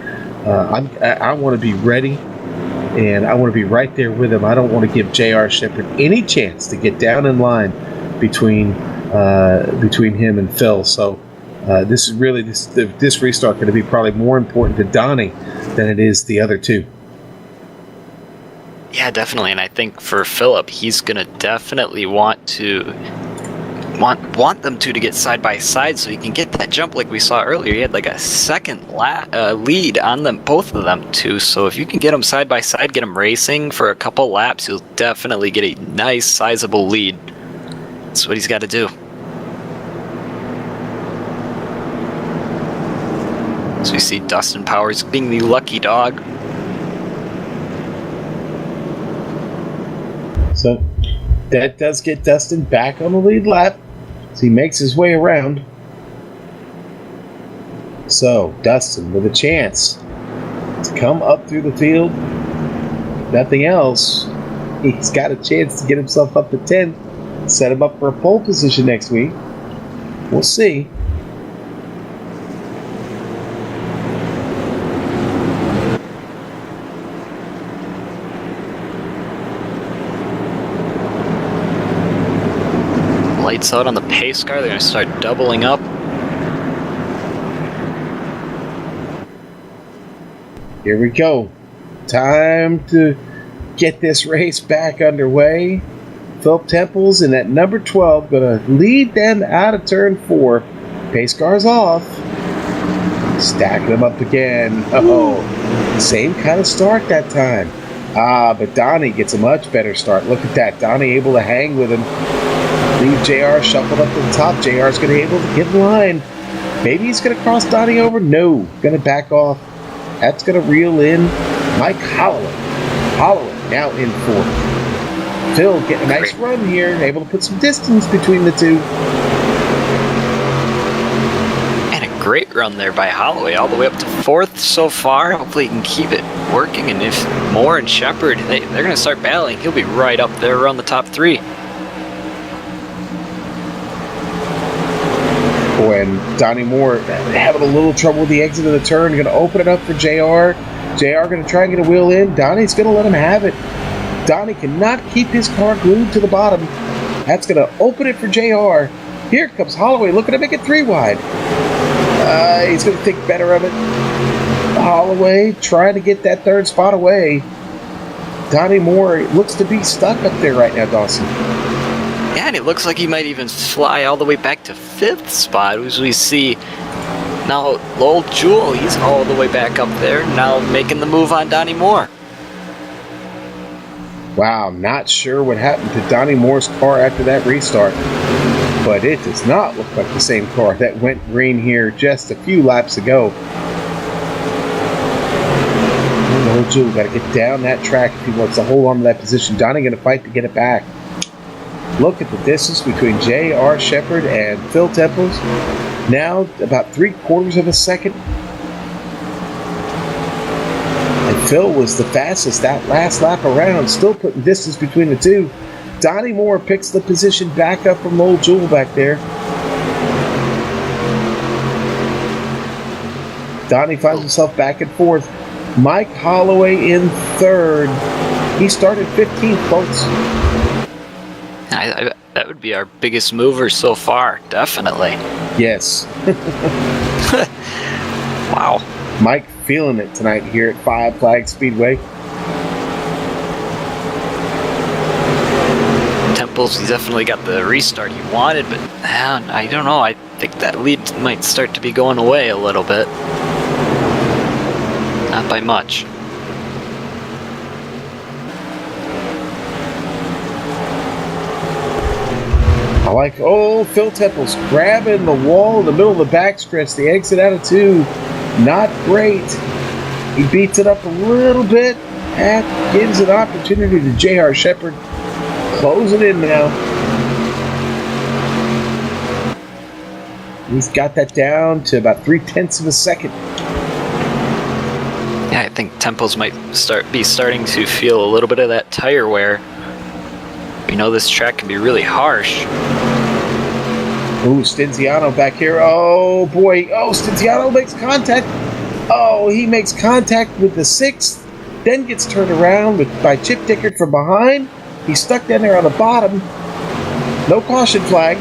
I want to be ready, and I want to be right there with him. I don't want to give J.R. Shepherd any chance to get down in line between him and Phil. So this is really this restart going to be probably more important to Donnie than it is the other two. Yeah, definitely, and I think for Philip, he's gonna definitely want them to get side by side so he can get that jump like we saw earlier. He had like a second lead on them, both of them too. So if you can get them side by side, get them racing for a couple laps, he'll definitely get a nice, sizable lead. That's what he's got to do. So we see Dustin Powers being the lucky dog. So that does get Dustin back on the lead lap as he makes his way around. So Dustin with a chance to come up through the field. Nothing else. He's got a chance to get himself up to 10. Set him up for a pole position next week. We'll see. Lights out on the pace car. They're going to start doubling up. Here we go. Time to get this race back underway. Philip Temples in that number 12 going to lead them out of turn 4. Pace car's off. Stacking them up again. Oh, same kind of start that time. But Donnie gets a much better start. Look at that. Donnie able to hang with him. Leave JR shuffled up to the top. JR's going to be able to get in line. Maybe he's going to cross Donnie over. No. Going to back off. That's going to reel in Mike Holloway. Holloway now in 4th. Phil getting a nice run here. Able to put some distance between the two. great run there by Holloway, all the way up to 4th so far. Hopefully he can keep it working, and if Moore and Shepard, they're going to start battling, he'll be right up there around the top 3. Boy, and Donnie Moore having a little trouble with the exit of the turn. Going to open it up for JR. JR going to try and get a wheel in. Donnie's going to let him have it. Donnie cannot keep his car glued to the bottom. That's going to open it for JR. Here comes Holloway looking to make it 3 wide. He's going to think better of it. Holloway trying to get that 3rd spot away. Donnie Moore looks to be stuck up there right now, Dawson. Yeah, and it looks like he might even fly all the way back to 5th spot, as we see now Lowell Jewell, he's all the way back up there, now making the move on Donnie Moore. Wow, not sure what happened to Donnie Moore's car after that restart, but it does not look like the same car that went green here just a few laps ago. Lowell Jewell got to get down that track if he wants to hold on to that position. Donnie going to fight to get it back. Look at the distance between J.R. Shepard and Phil Temples. Now about 3/4 of a second. And Phil was the fastest that last lap around, still putting distance between the two. Donnie Moore picks the position back up from Lowell Jewell back there. Donnie finds himself back and 4th. Mike Holloway in 3rd. He started 15th, folks. That would be our biggest mover so far, definitely. Yes. Wow. Mike feeling it tonight here at Five Flag Speedway. Temples, he definitely got the restart he wanted, but I don't know. I think that lead might start to be going away a little bit. Not by much. I like, Phil Temples grabbing the wall in the middle of the backstretch, the exit out of 2. Not great. He beats it up a little bit. That gives an opportunity to J.R. Shepard. Close it in now. He's got that down to about 3/10 of a second. Yeah, I think Temples might be starting to feel a little bit of that tire wear. We know this track can be really harsh. Ooh, Stinziano back here. Oh, boy. Oh, Stinziano makes contact. Oh, he makes contact with the 6th, then gets turned around by Chip Dickert from behind. He's stuck down there on the bottom. No caution flag.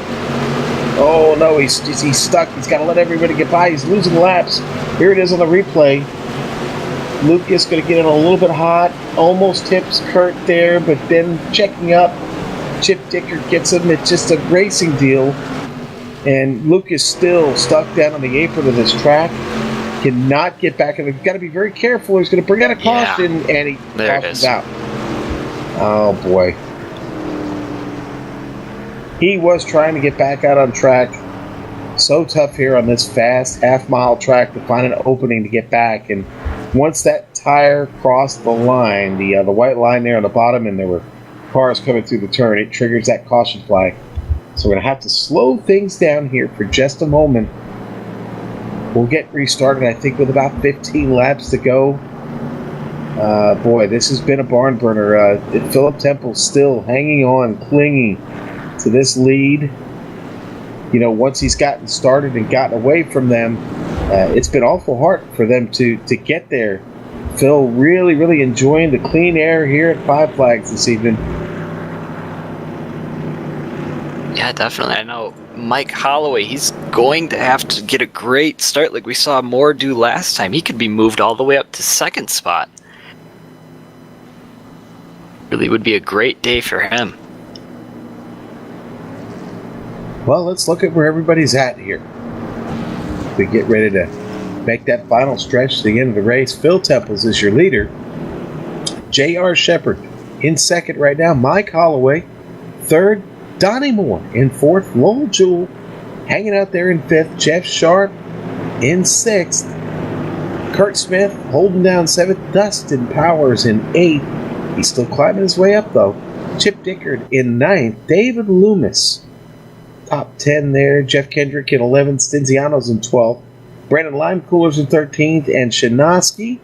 Oh, no, he's stuck. He's got to let everybody get by. He's losing laps. Here it is on the replay. Lucas going to get in a little bit hot. Almost tips Kurt there, but then checking up. Chip Dickert gets him. It's just a racing deal. And Lucas still stuck down on the apron of this track. Cannot get back. And we've got to be very careful. He's going to bring out a caution, and he cautions out. Oh, boy. He was trying to get back out on track. So tough here on this fast half-mile track to find an opening to get back. And once that tire crossed the line, the white line there on the bottom, and there were cars coming through the turn, it triggers that caution flag. So we're going to have to slow things down here for just a moment. We'll get restarted, I think, with about 15 laps to go. Boy, this has been a barn burner. Philip Temple still hanging on, clinging to this lead. You know, once he's gotten started and gotten away from them, it's been awful hard for them to get there. Phil really, really enjoying the clean air here at Five Flags this evening. Yeah, definitely. I know Mike Holloway, he's going to have to get a great start like we saw Moore do last time. He could be moved all the way up to 2nd spot. Really would be a great day for him. Well, let's look at where everybody's at here. We get ready to make that final stretch to the end of the race. Phil Temples is your leader. J.R. Shepard in 2nd right now. Mike Holloway 3rd. Donnie Moore in 4th. Lowell Jewell hanging out there in 5th. Jeff Sharp in 6th. Kurt Smith holding down 7th. Dustin Powers in 8th. He's still climbing his way up, though. Chip Dickert in 9th. David Loomis top 10 there. Jeff Kendrick in 11th. Stinziano's in 12th. Brandon Limecoolers in 13th, and Shinosky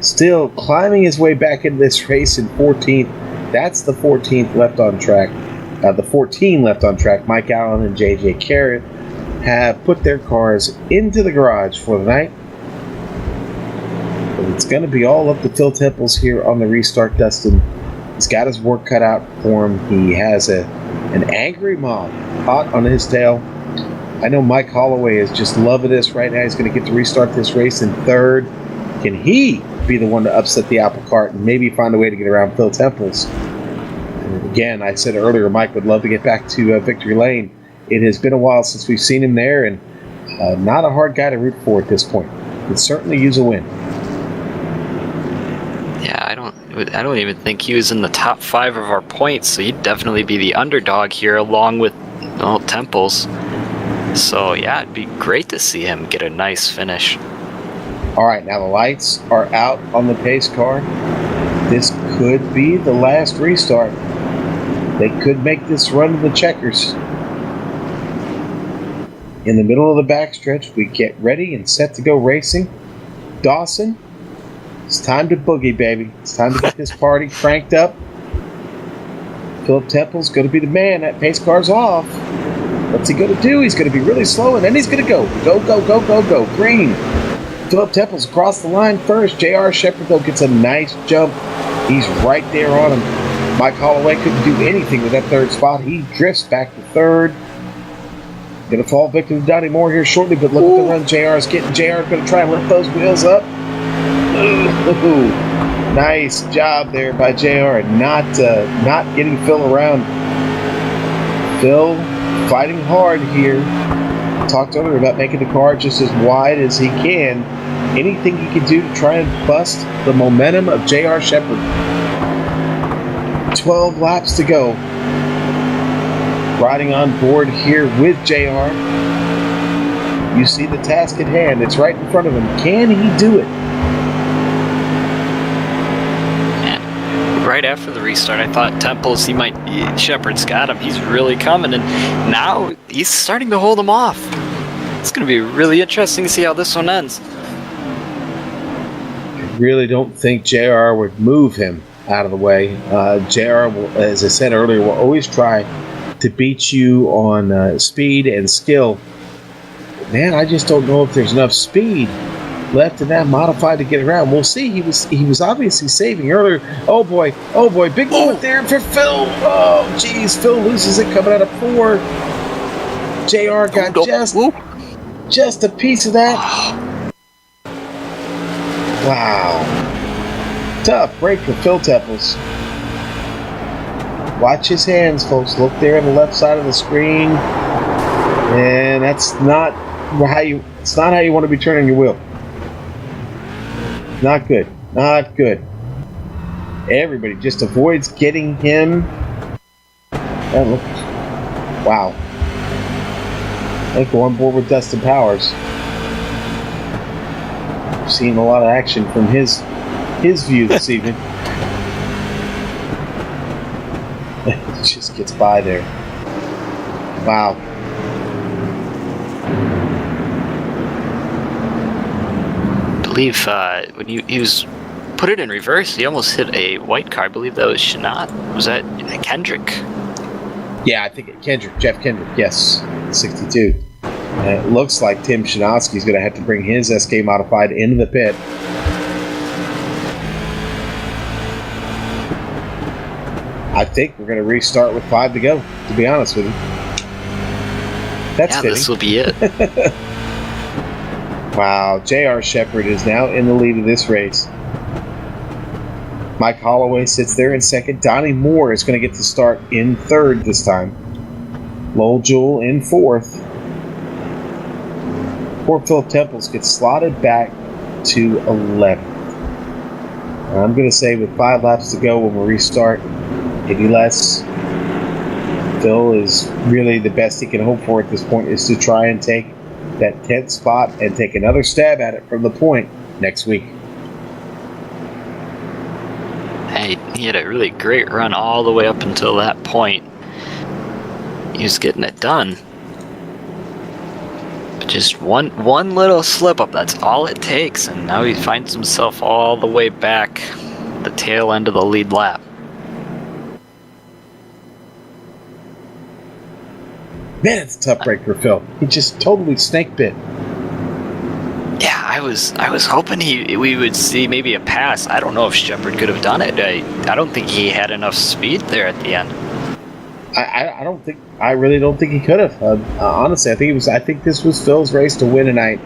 still climbing his way back into this race in 14th. That's the 14th left on track. The 14 left on track. Mike Allen and JJ Carrot have put their cars into the garage for the night. But it's going to be all up to Phil Temples here on the restart, Dustin. He's got his work cut out for him. He has an angry mob hot on his tail. I know Mike Holloway is just loving this right now. He's going to get to restart this race in third. Can he be the one to upset the apple cart and maybe find a way to get around Phil Temples? And again, I said earlier, Mike would love to get back to victory lane. It has been a while since we've seen him there, and not a hard guy to root for at this point. Could certainly use a win. Yeah, I don't even think he was in the top 5 of our points, so he'd definitely be the underdog here along with Temples. So yeah, it'd be great to see him get a nice finish. All right, now the lights are out on the pace car. This could be the last restart. They could make this run to the checkers. In the middle of the backstretch, we get ready and set to go racing. Dawson, it's time to boogie, baby. It's time to get this party cranked up. Philip Temple's going to be the man. That pace car's off. What's he going to do? He's going to be really slow, and then he's going to go. Go, go, go, go, go. Green. Philip Temple's across the line first. J.R. Shepard, though, gets a nice jump. He's right there on him. Mike Holloway couldn't do anything with that third spot. He drifts back to third. Going to fall victim to Donnie Moore here shortly, but look at the run JR is getting. JR is going to try and lift those wheels up. Ooh. Nice job there by JR, not getting Phil around. Phil fighting hard here. Talked earlier about making the car just as wide as he can. Anything he can do to try and bust the momentum of J.R. Shepard. 12 laps to go. Riding on board here with JR. You see the task at hand. It's right in front of him. Can he do it? Right after the restart, I thought Temples, Shepard's got him. He's really coming, and now he's starting to hold him off. It's going to be really interesting to see how this one ends. I really don't think JR would move him out of the way. JR, as I said earlier, will always try to beat you on speed and skill. Man, I just don't know if there's enough speed left in that modified to get around. We'll see. He was obviously saving earlier. Oh boy, big moment there for Phil. Oh geez, Phil loses it coming out of 4. JR got just a piece of that. Wow. Tough break for Phil Temples. Watch his hands, folks. Look there on the left side of the screen. And it's not how you want to be turning your wheel. Not good. Not good. Everybody just avoids getting him. Wow. I think we're on board with Dustin Powers. We've seen a lot of action from his view this evening. Just gets by there. Wow. I believe when he was put it in reverse, he almost hit a white car. I believe that was Shinot. Was that Kendrick? Yeah, I think Jeff Kendrick, yes, 62. It looks like Tim Shinovsky's going to have to bring his SK Modified into the pit. I think we're going to restart with 5 to go, to be honest with you. That's fitting. This will be it. Wow, J.R. Shepard is now in the lead of this race. Mike Holloway sits there in second. Donnie Moore is going to get to start in third this time. Lowell Jewell in fourth. Poor Philip Temples gets slotted back to 11th. And I'm going to say with 5 laps to go when we restart, maybe less. Phil is really the best he can hope for at this point is to try and take that 10th spot and take another stab at it from the point next week. Hey, he had a really great run all the way up until that point. He was getting it done. Just one little slip up, that's all it takes, and now he finds himself all the way back the tail end of the lead lap. Man, it's a tough break for Phil. He just totally snake bit. Yeah, I was hoping we would see maybe a pass. I don't know if Shepard could have done it. I don't think he had enough speed there at the end. I really don't think he could have. Honestly, I think this was Phil's race to win tonight,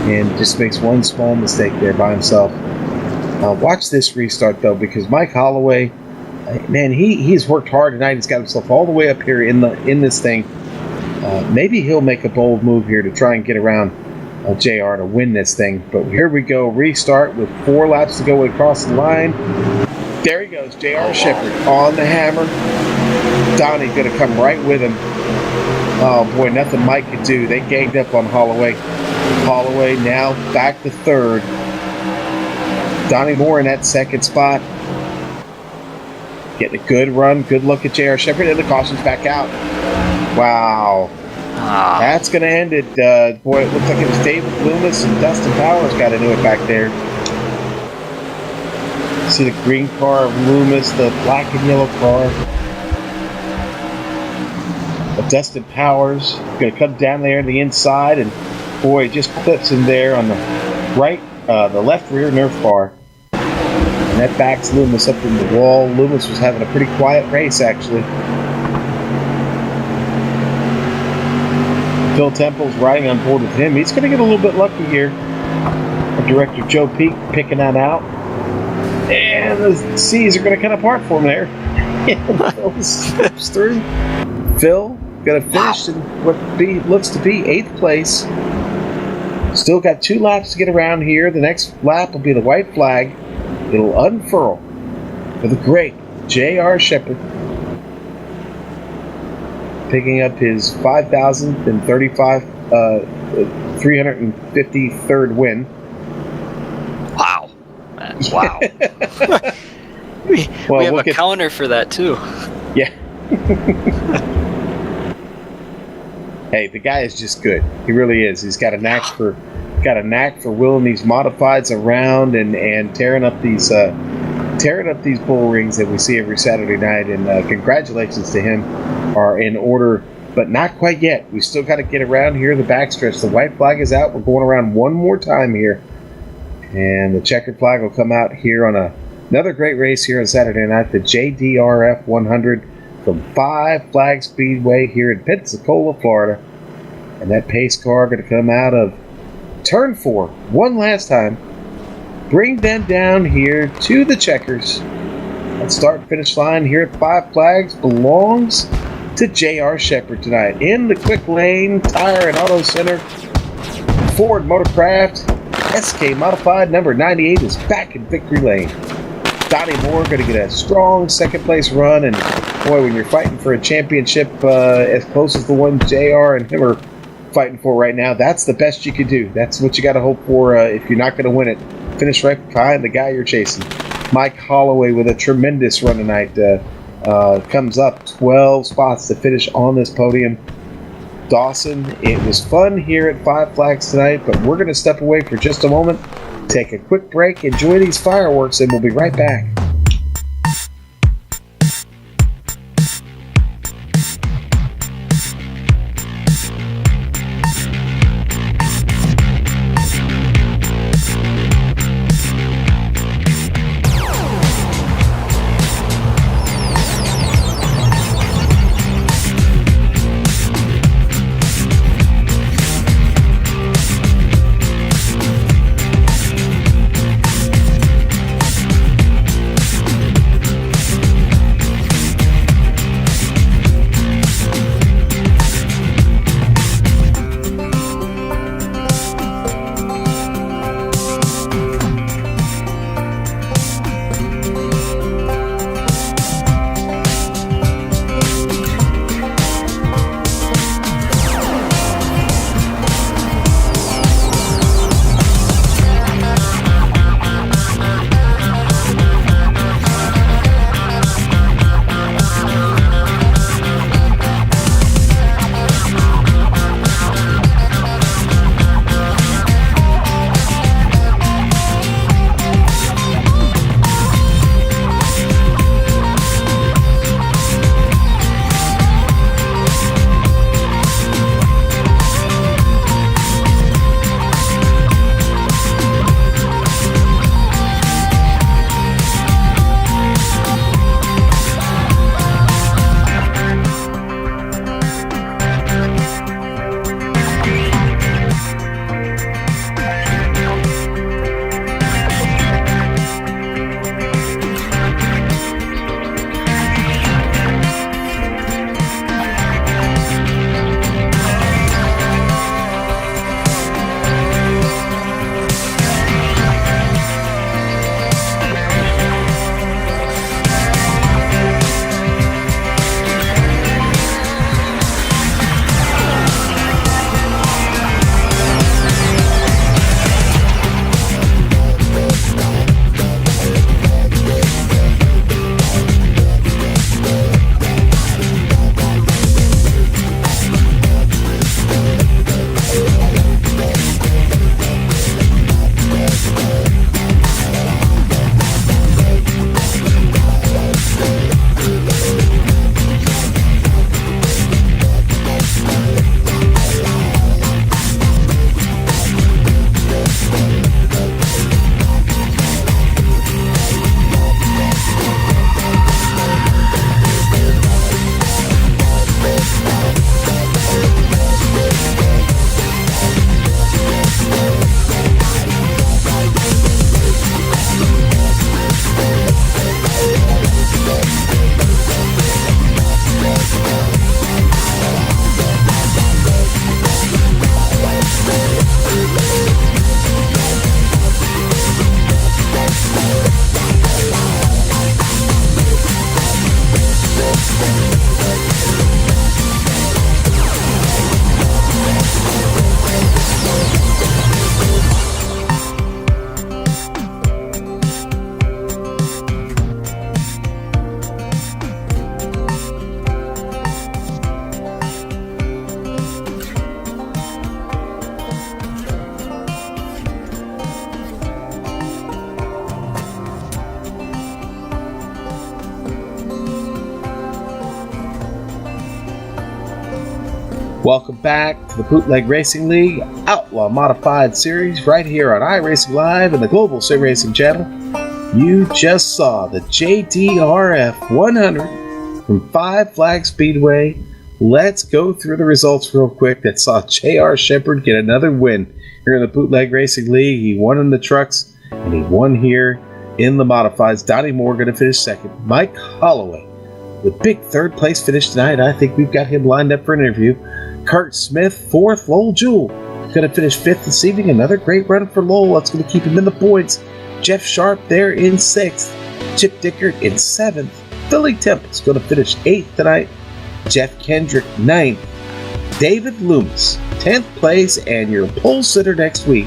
and just makes one small mistake there by himself. Watch this restart though, because Mike Holloway, man, he's worked hard tonight. He's got himself all the way up here in this thing. Maybe he'll make a bold move here to try and get around JR to win this thing. But here we go, restart with 4 laps to go across the line. There he goes, JR Shepard on the hammer. Donnie going to come right with him. Oh boy, nothing Mike could do. They ganged up on Holloway. Holloway now back to 3rd. Donnie Moore in that 2nd spot. Getting a good run, good look at JR Shepard, and the caution's back out. Wow. That's going to end it. Boy, it looks like it was David Loomis and Dustin Powers got into it back there. See the green car of Loomis, the black and yellow car of Dustin Powers. Going to come down there on the inside, and boy, just clips him there on the right, the left rear nerf bar. And that backs Loomis up in the wall. Loomis was having a pretty quiet race, actually. Phil Temple's riding on board with him. He's going to get a little bit lucky here. Director Joe Peak picking that out. And the C's are going to cut apart for him there. And Phil slips through. Phil going to finish in what looks to be 8th place. Still got 2 laps to get around here. The next lap will be the white flag. It'll unfurl for the great J.R. Shepard, picking up his 353rd win. Wow. Wow. we have a counter for that, too. Yeah. Hey, the guy is just good. He really is. He's got a knack for wheeling these modifieds around and tearing up these bull rings that we see every Saturday night. And congratulations to him. Are in order, but not quite yet. We still got to get around here the backstretch. The white flag is out. We're going around one more time here, and the checkered flag will come out here on another great race here on Saturday night, the JDRF 100 from Five Flag Speedway here in Pensacola, Florida. And that pace car going to come out of turn 4 one last time, bring them down here to the checkers. That start and finish line here at Five Flags belongs to J.R. Shepard tonight. In the quick lane, Tire and Auto Center, Ford Motorcraft, SK Modified number 98 is back in victory lane. Donnie Moore going to get a strong 2nd place run, and boy, when you're fighting for a championship as close as the one JR and him are fighting for right now, that's the best you can do. That's what you got to hope for if you're not going to win it. Finish right behind the guy you're chasing. Mike Holloway with a tremendous run tonight. Comes up 12 spots to finish on this podium. Dawson, it was fun here at Five Flags tonight, but we're going to step away for just a moment, take a quick break, enjoy these fireworks, and we'll be right back. Welcome back to the Bootleg Racing League Outlaw Modified Series right here on iRacing Live and the Global SimRacing channel. You just saw the JDRF 100 from Five Flag Speedway. Let's go through the results real quick. That saw J.R. Shepard get another win here in the Bootleg Racing League. He won in the trucks and he won here in the modifieds. Donnie Moore going to finish second. Mike Holloway, the big third place finish tonight. I think we've got him lined up for an interview. Kurt Smith, fourth. Lowell Jewell going to finish fifth this evening. Another great run for Lowell. That's going to keep him in the points. Jeff Sharp there in sixth. Chip Dickert in seventh. Billy Temple's going to finish eighth tonight. Jeff Kendrick ninth. David Loomis, 10th place, and your pole sitter next week.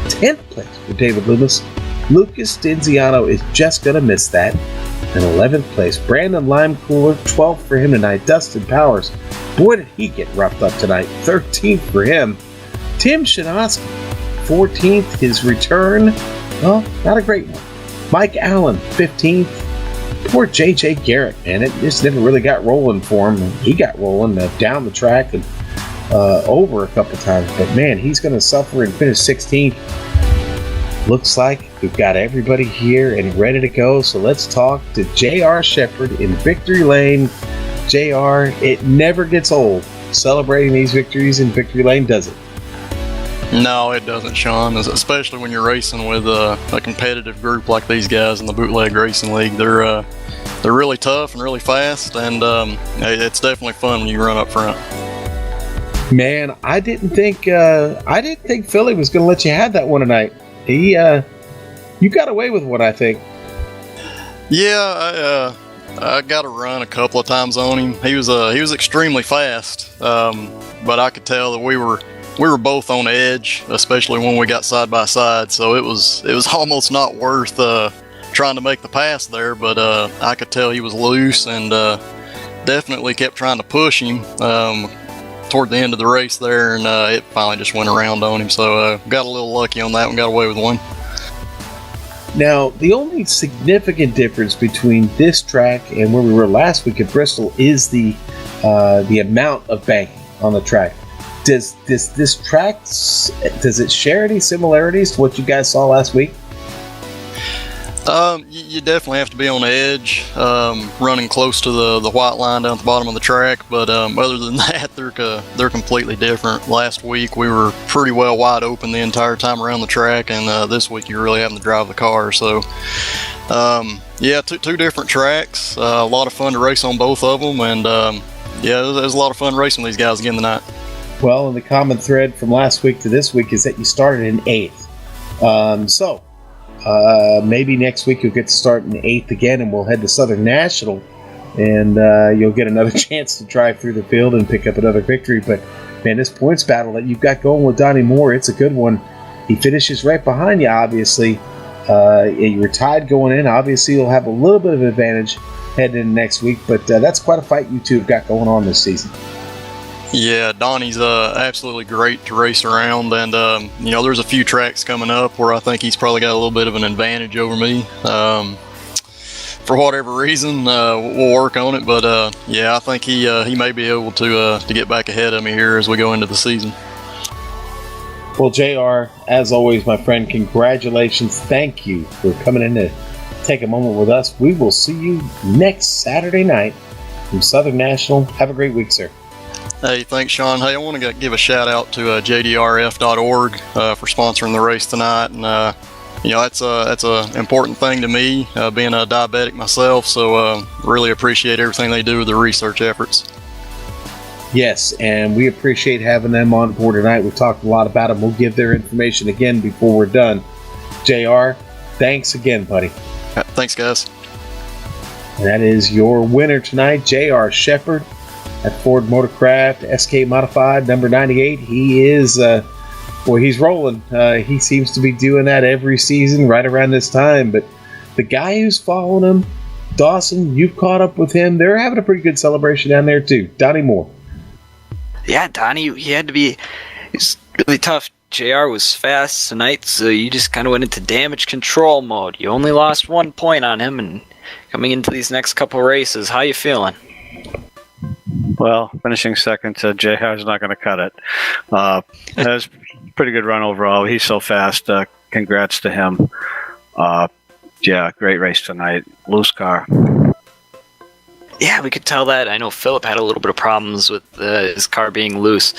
10th place for David Loomis. Lucas Denziano is just going to miss that. And 11th place, Brandon Limecooler, 12th for him tonight. Dustin Powers, boy did he get roughed up tonight. 13th for him. Tim Shinoski, 14th, his return. Well, not a great one. Mike Allen, 15th. Poor J.J. Garrett, man. It just never really got rolling for him. He got rolling down the track and over a couple times. But, man, he's going to suffer and finish 16th. Looks like we've got everybody here and ready to go. So let's talk to J.R. Shepard in Victory Lane. J.R., it never gets old celebrating these victories in Victory Lane, does it? No, it doesn't, Sean. Especially when you're racing with a competitive group like these guys in the Bootleg Racing League. They're really tough and really fast, and it's definitely fun when you run up front. Man, I didn't think Philly was going to let you have that one tonight. You got away with one, I think. Yeah, I got a run a couple of times on him. He was extremely fast, but I could tell that we were both on edge, especially when we got side by side. So it was almost not worth trying to make the pass there. But I could tell he was loose and definitely kept trying to push him toward the end of the race there, and it finally just went around on him. So got a little lucky on that one, got away with one. Now, the only significant difference between this track and where we were last week at Bristol is the amount of banking on the track. Does this track, does it share any similarities to what you guys saw last week? You definitely have to be on the edge, running close to the white line down at the bottom of the track. But other than that, they're completely different. Last week we were pretty well wide open the entire time around the track, and this week you're really having to drive the car. So, yeah, two different tracks. A lot of fun to race on both of them, and yeah, it was a lot of fun racing these guys again tonight. Well, and the common thread from last week to this week is that you started in 8th. So maybe next week you'll get to start in 8th again, and we'll head to Southern National, and you'll get another chance to drive through the field and pick up another victory. But, man, this points battle that you've got going with Donnie Moore, it's a good one. He finishes right behind you, obviously. You were tied going in. Obviously, you'll have a little bit of an advantage heading in next week, but that's quite a fight you two have got going on this season. Yeah, Donnie's absolutely great to race around, and there's a few tracks coming up where I think he's probably got a little bit of an advantage over me. For whatever reason, we'll work on it, but yeah, I think he may be able to get back ahead of me here as we go into the season. Well, JR, as always, my friend, congratulations. Thank you for coming in to take a moment with us. We will see you next Saturday night from Southern National. Have a great week, sir. Hey, thanks, Sean. Hey, I want to give a shout out to JDRF.org for sponsoring the race tonight, and that's a important thing to me, being a diabetic myself. So really appreciate everything they do with their research efforts. Yes, and we appreciate having them on board tonight. We've talked a lot about them. We'll give their information again before we're done. JR, thanks again, buddy. Thanks, guys. And that is your winner tonight, J.R. Shepard at Ford Motorcraft SK Modified number 98. He is, he's rolling. He seems to be doing that every season right around this time. But the guy who's following him, Dawson, you've caught up with him. They're having a pretty good celebration down there too. Donnie Moore. Yeah, Donnie, he had to be. It's really tough. JR was fast tonight, so you just kind of went into damage control mode. You only lost 1 point on him, and coming into these next couple races, how you feeling? Well, finishing second to JR's not going to cut it. That was a pretty good run overall. He's so fast. Congrats to him. Yeah, great race tonight. Loose car. Yeah, we could tell that. I know Philip had a little bit of problems with his car being loose.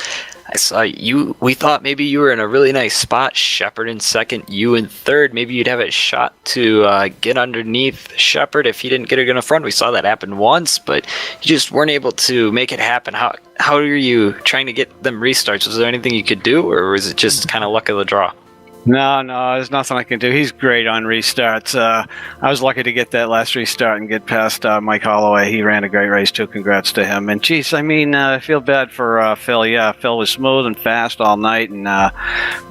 I saw you. We thought maybe you were in a really nice spot. Shepard in second, you in third. Maybe you'd have a shot to get underneath Shepard if he didn't get it in the front. We saw that happen once, but you just weren't able to make it happen. How are you trying to get them restarts? Was there anything you could do, or was it just kind of luck of the draw? No, there's nothing I can do. He's great on restarts. I was lucky to get that last restart and get past Mike Holloway. He ran a great race too. Congrats to him. And geez, I feel bad for Phil. Yeah, Phil was smooth and fast all night, and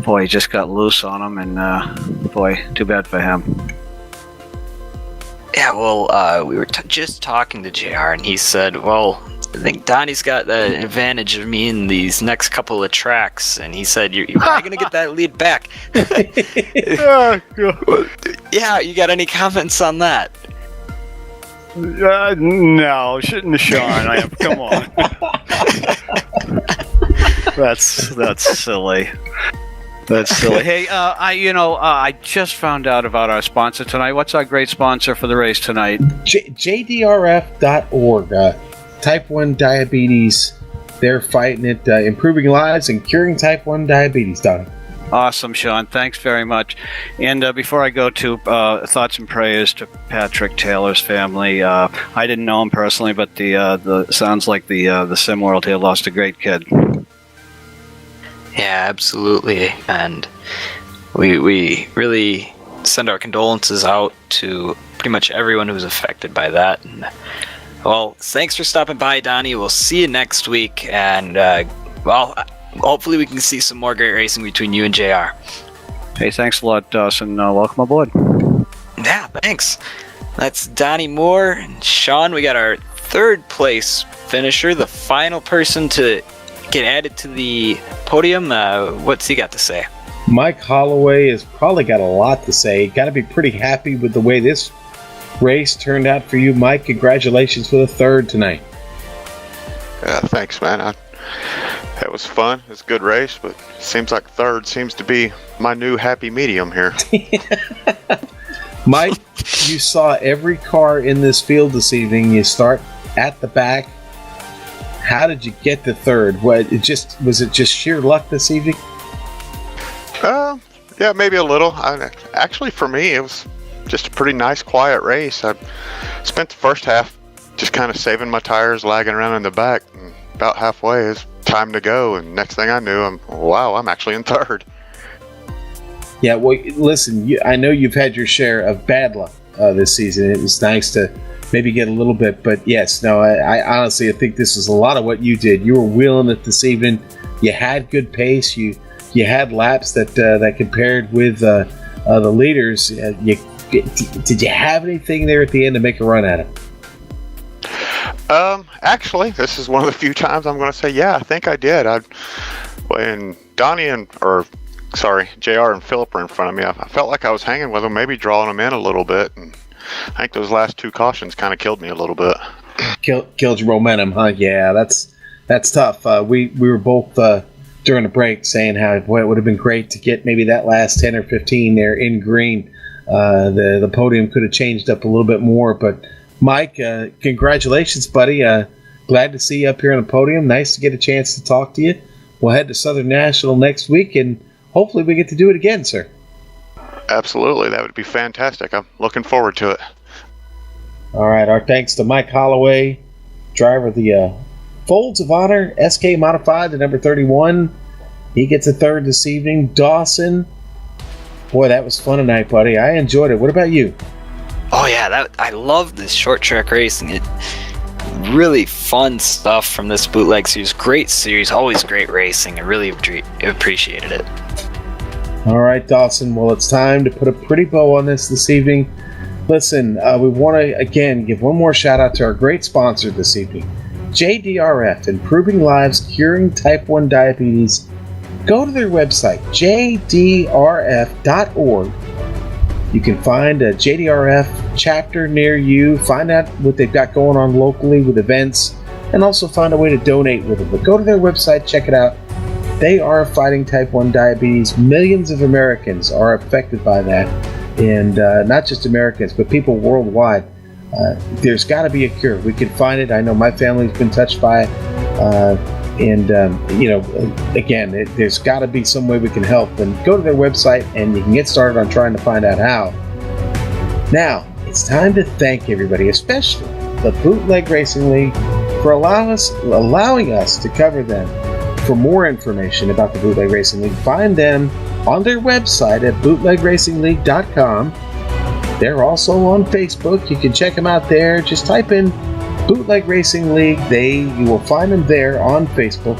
boy, he just got loose on him. And boy, too bad for him. Yeah, well, we were just talking to JR, and he said, well, I think Donnie's got the advantage of me in these next couple of tracks, and he said, you're probably going to get that lead back. Yeah, you got any comments on that? No, shouldn't have Sean. Come on. That's silly. That's silly. Hey, I just found out about our sponsor tonight. What's our great sponsor for the race tonight? JDRF.org. Type 1 diabetes. They're fighting it, improving lives and curing type 1 diabetes, Don. Awesome, Sean. Thanks very much. And before I go to thoughts and prayers to Patrick Taylor's family, I didn't know him personally, but the sounds like the sim world here lost a great kid. Yeah, absolutely. And we really send our condolences out to pretty much everyone who's affected by that. And, well, thanks for stopping by, Donnie. We'll see you next week. And, hopefully we can see some more great racing between you and JR. Hey, thanks a lot, Dawson. Welcome aboard. Yeah, thanks. That's Donnie Moore. And Sean, we got our third place finisher, the final person to get added to the podium. What's he got to say? Mike Holloway has probably got a lot to say. Got to be pretty happy with the way this race turned out for you, Mike. Congratulations for the third tonight. Thanks, man. It was fun. It was a good race, but seems like third seems to be my new happy medium here. Mike, you saw every car in this field this evening. You start at the back. How did you get to third? Was it just sheer luck this evening? Yeah, maybe a little. Actually, for me, it was just a pretty nice, quiet race. I spent the first half just kind of saving my tires, lagging around in the back. And about halfway, it's time to go. And next thing I knew, I'm actually in third. Yeah, well, listen, I know you've had your share of bad luck this season. It was nice to maybe get a little bit, but yes, no, I honestly, I think this is a lot of what you did. You were wheeling it this evening. You had good pace. You had laps that compared with the leaders. Did you have anything there at the end to make a run at it? Actually, this is one of the few times I'm going to say, yeah, I think I did. When JR and Philip were in front of me, I felt like I was hanging with them, maybe drawing them in a little bit, and I think those last two cautions kind of killed me a little bit. Killed your momentum, huh? Yeah, that's tough. We were both during the break saying how, boy, it would have been great to get maybe that last 10 or 15 there in green. The podium could have changed up a little bit more, but Mike, congratulations, buddy. Glad to see you up here on the podium. Nice to get a chance to talk to you. We'll head to Southern National next week, and hopefully we get to do it again, sir. Absolutely. That would be fantastic. I'm looking forward to it. All right. Our thanks to Mike Holloway, driver of the Folds of Honor SK Modified, the number 31. He gets a third this evening. Dawson, boy, that was fun tonight, buddy. I enjoyed it. What about you? Oh, yeah. I love this short track racing. Really fun stuff from this Bootleg series. Great series. Always great racing. I really appreciated it. All right, Dawson. Well, it's time to put a pretty bow on this evening. Listen, we want to, again, give one more shout-out to our great sponsor this evening, JDRF, Improving Lives, Curing Type 1 Diabetes. Go to their website, jdrf.org. You can find a JDRF chapter near you. Find out what they've got going on locally with events, and also find a way to donate with them. But go to their website, check it out. They are fighting type 1 diabetes. Millions of Americans are affected by that, and not just Americans, but people worldwide. There's got to be a cure. We can find it. I know my family's been touched by it. Again, there's got to be some way we can help. And go to their website, and you can get started on trying to find out how. Now, it's time to thank everybody, especially the Bootleg Racing League, for allowing us to cover them. For more information about the Bootleg Racing League, find them on their website at bootlegracingleague.com. They're also on Facebook. You can check them out there. Just type in Bootleg Racing League. You will find them there on Facebook.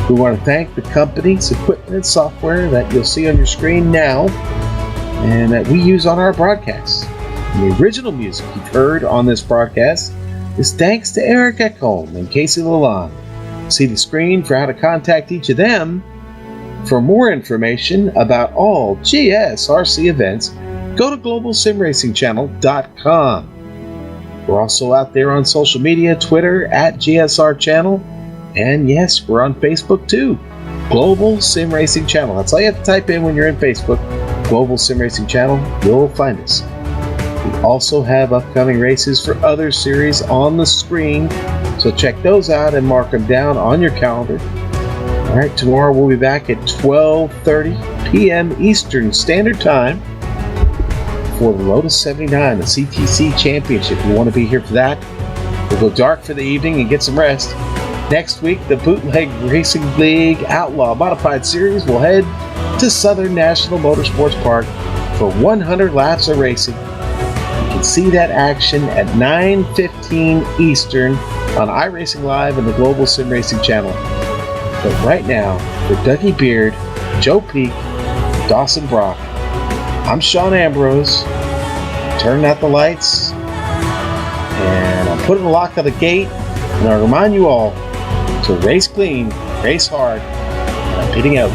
We want to thank the company's equipment and software that you'll see on your screen now and that we use on our broadcasts. And the original music you've heard on this broadcast is thanks to Eric Ekholm and Casey Lalonde. See the screen for how to contact each of them. For more information about all GSRC events, go to globalsimracingchannel.com. We're also out there on social media, Twitter at GSR Channel, and yes, we're on Facebook too. Global Sim Racing Channel. That's all you have to type in when you're in Facebook. Global Sim Racing Channel. You'll find us. We also have upcoming races for other series on the screen, so check those out and mark them down on your calendar. All right, tomorrow we'll be back at 12:30 p.m. Eastern Standard Time for the Lotus 79, the CTC Championship. You want to be here for that. We'll go dark for the evening and get some rest. Next week, the Bootleg Racing League Outlaw Modified Series will head to Southern National Motorsports Park for 100 laps of racing. You can see that action at 9:15 Eastern on iRacing Live and the Global Sim Racing Channel. But right now, for Dougie Beard, Joe Peak, Dawson Brock, I'm Sean Ambrose. Turning out the lights, and I'm putting the lock on the gate, and I remind you all to race clean, race hard, and I'm pitting out.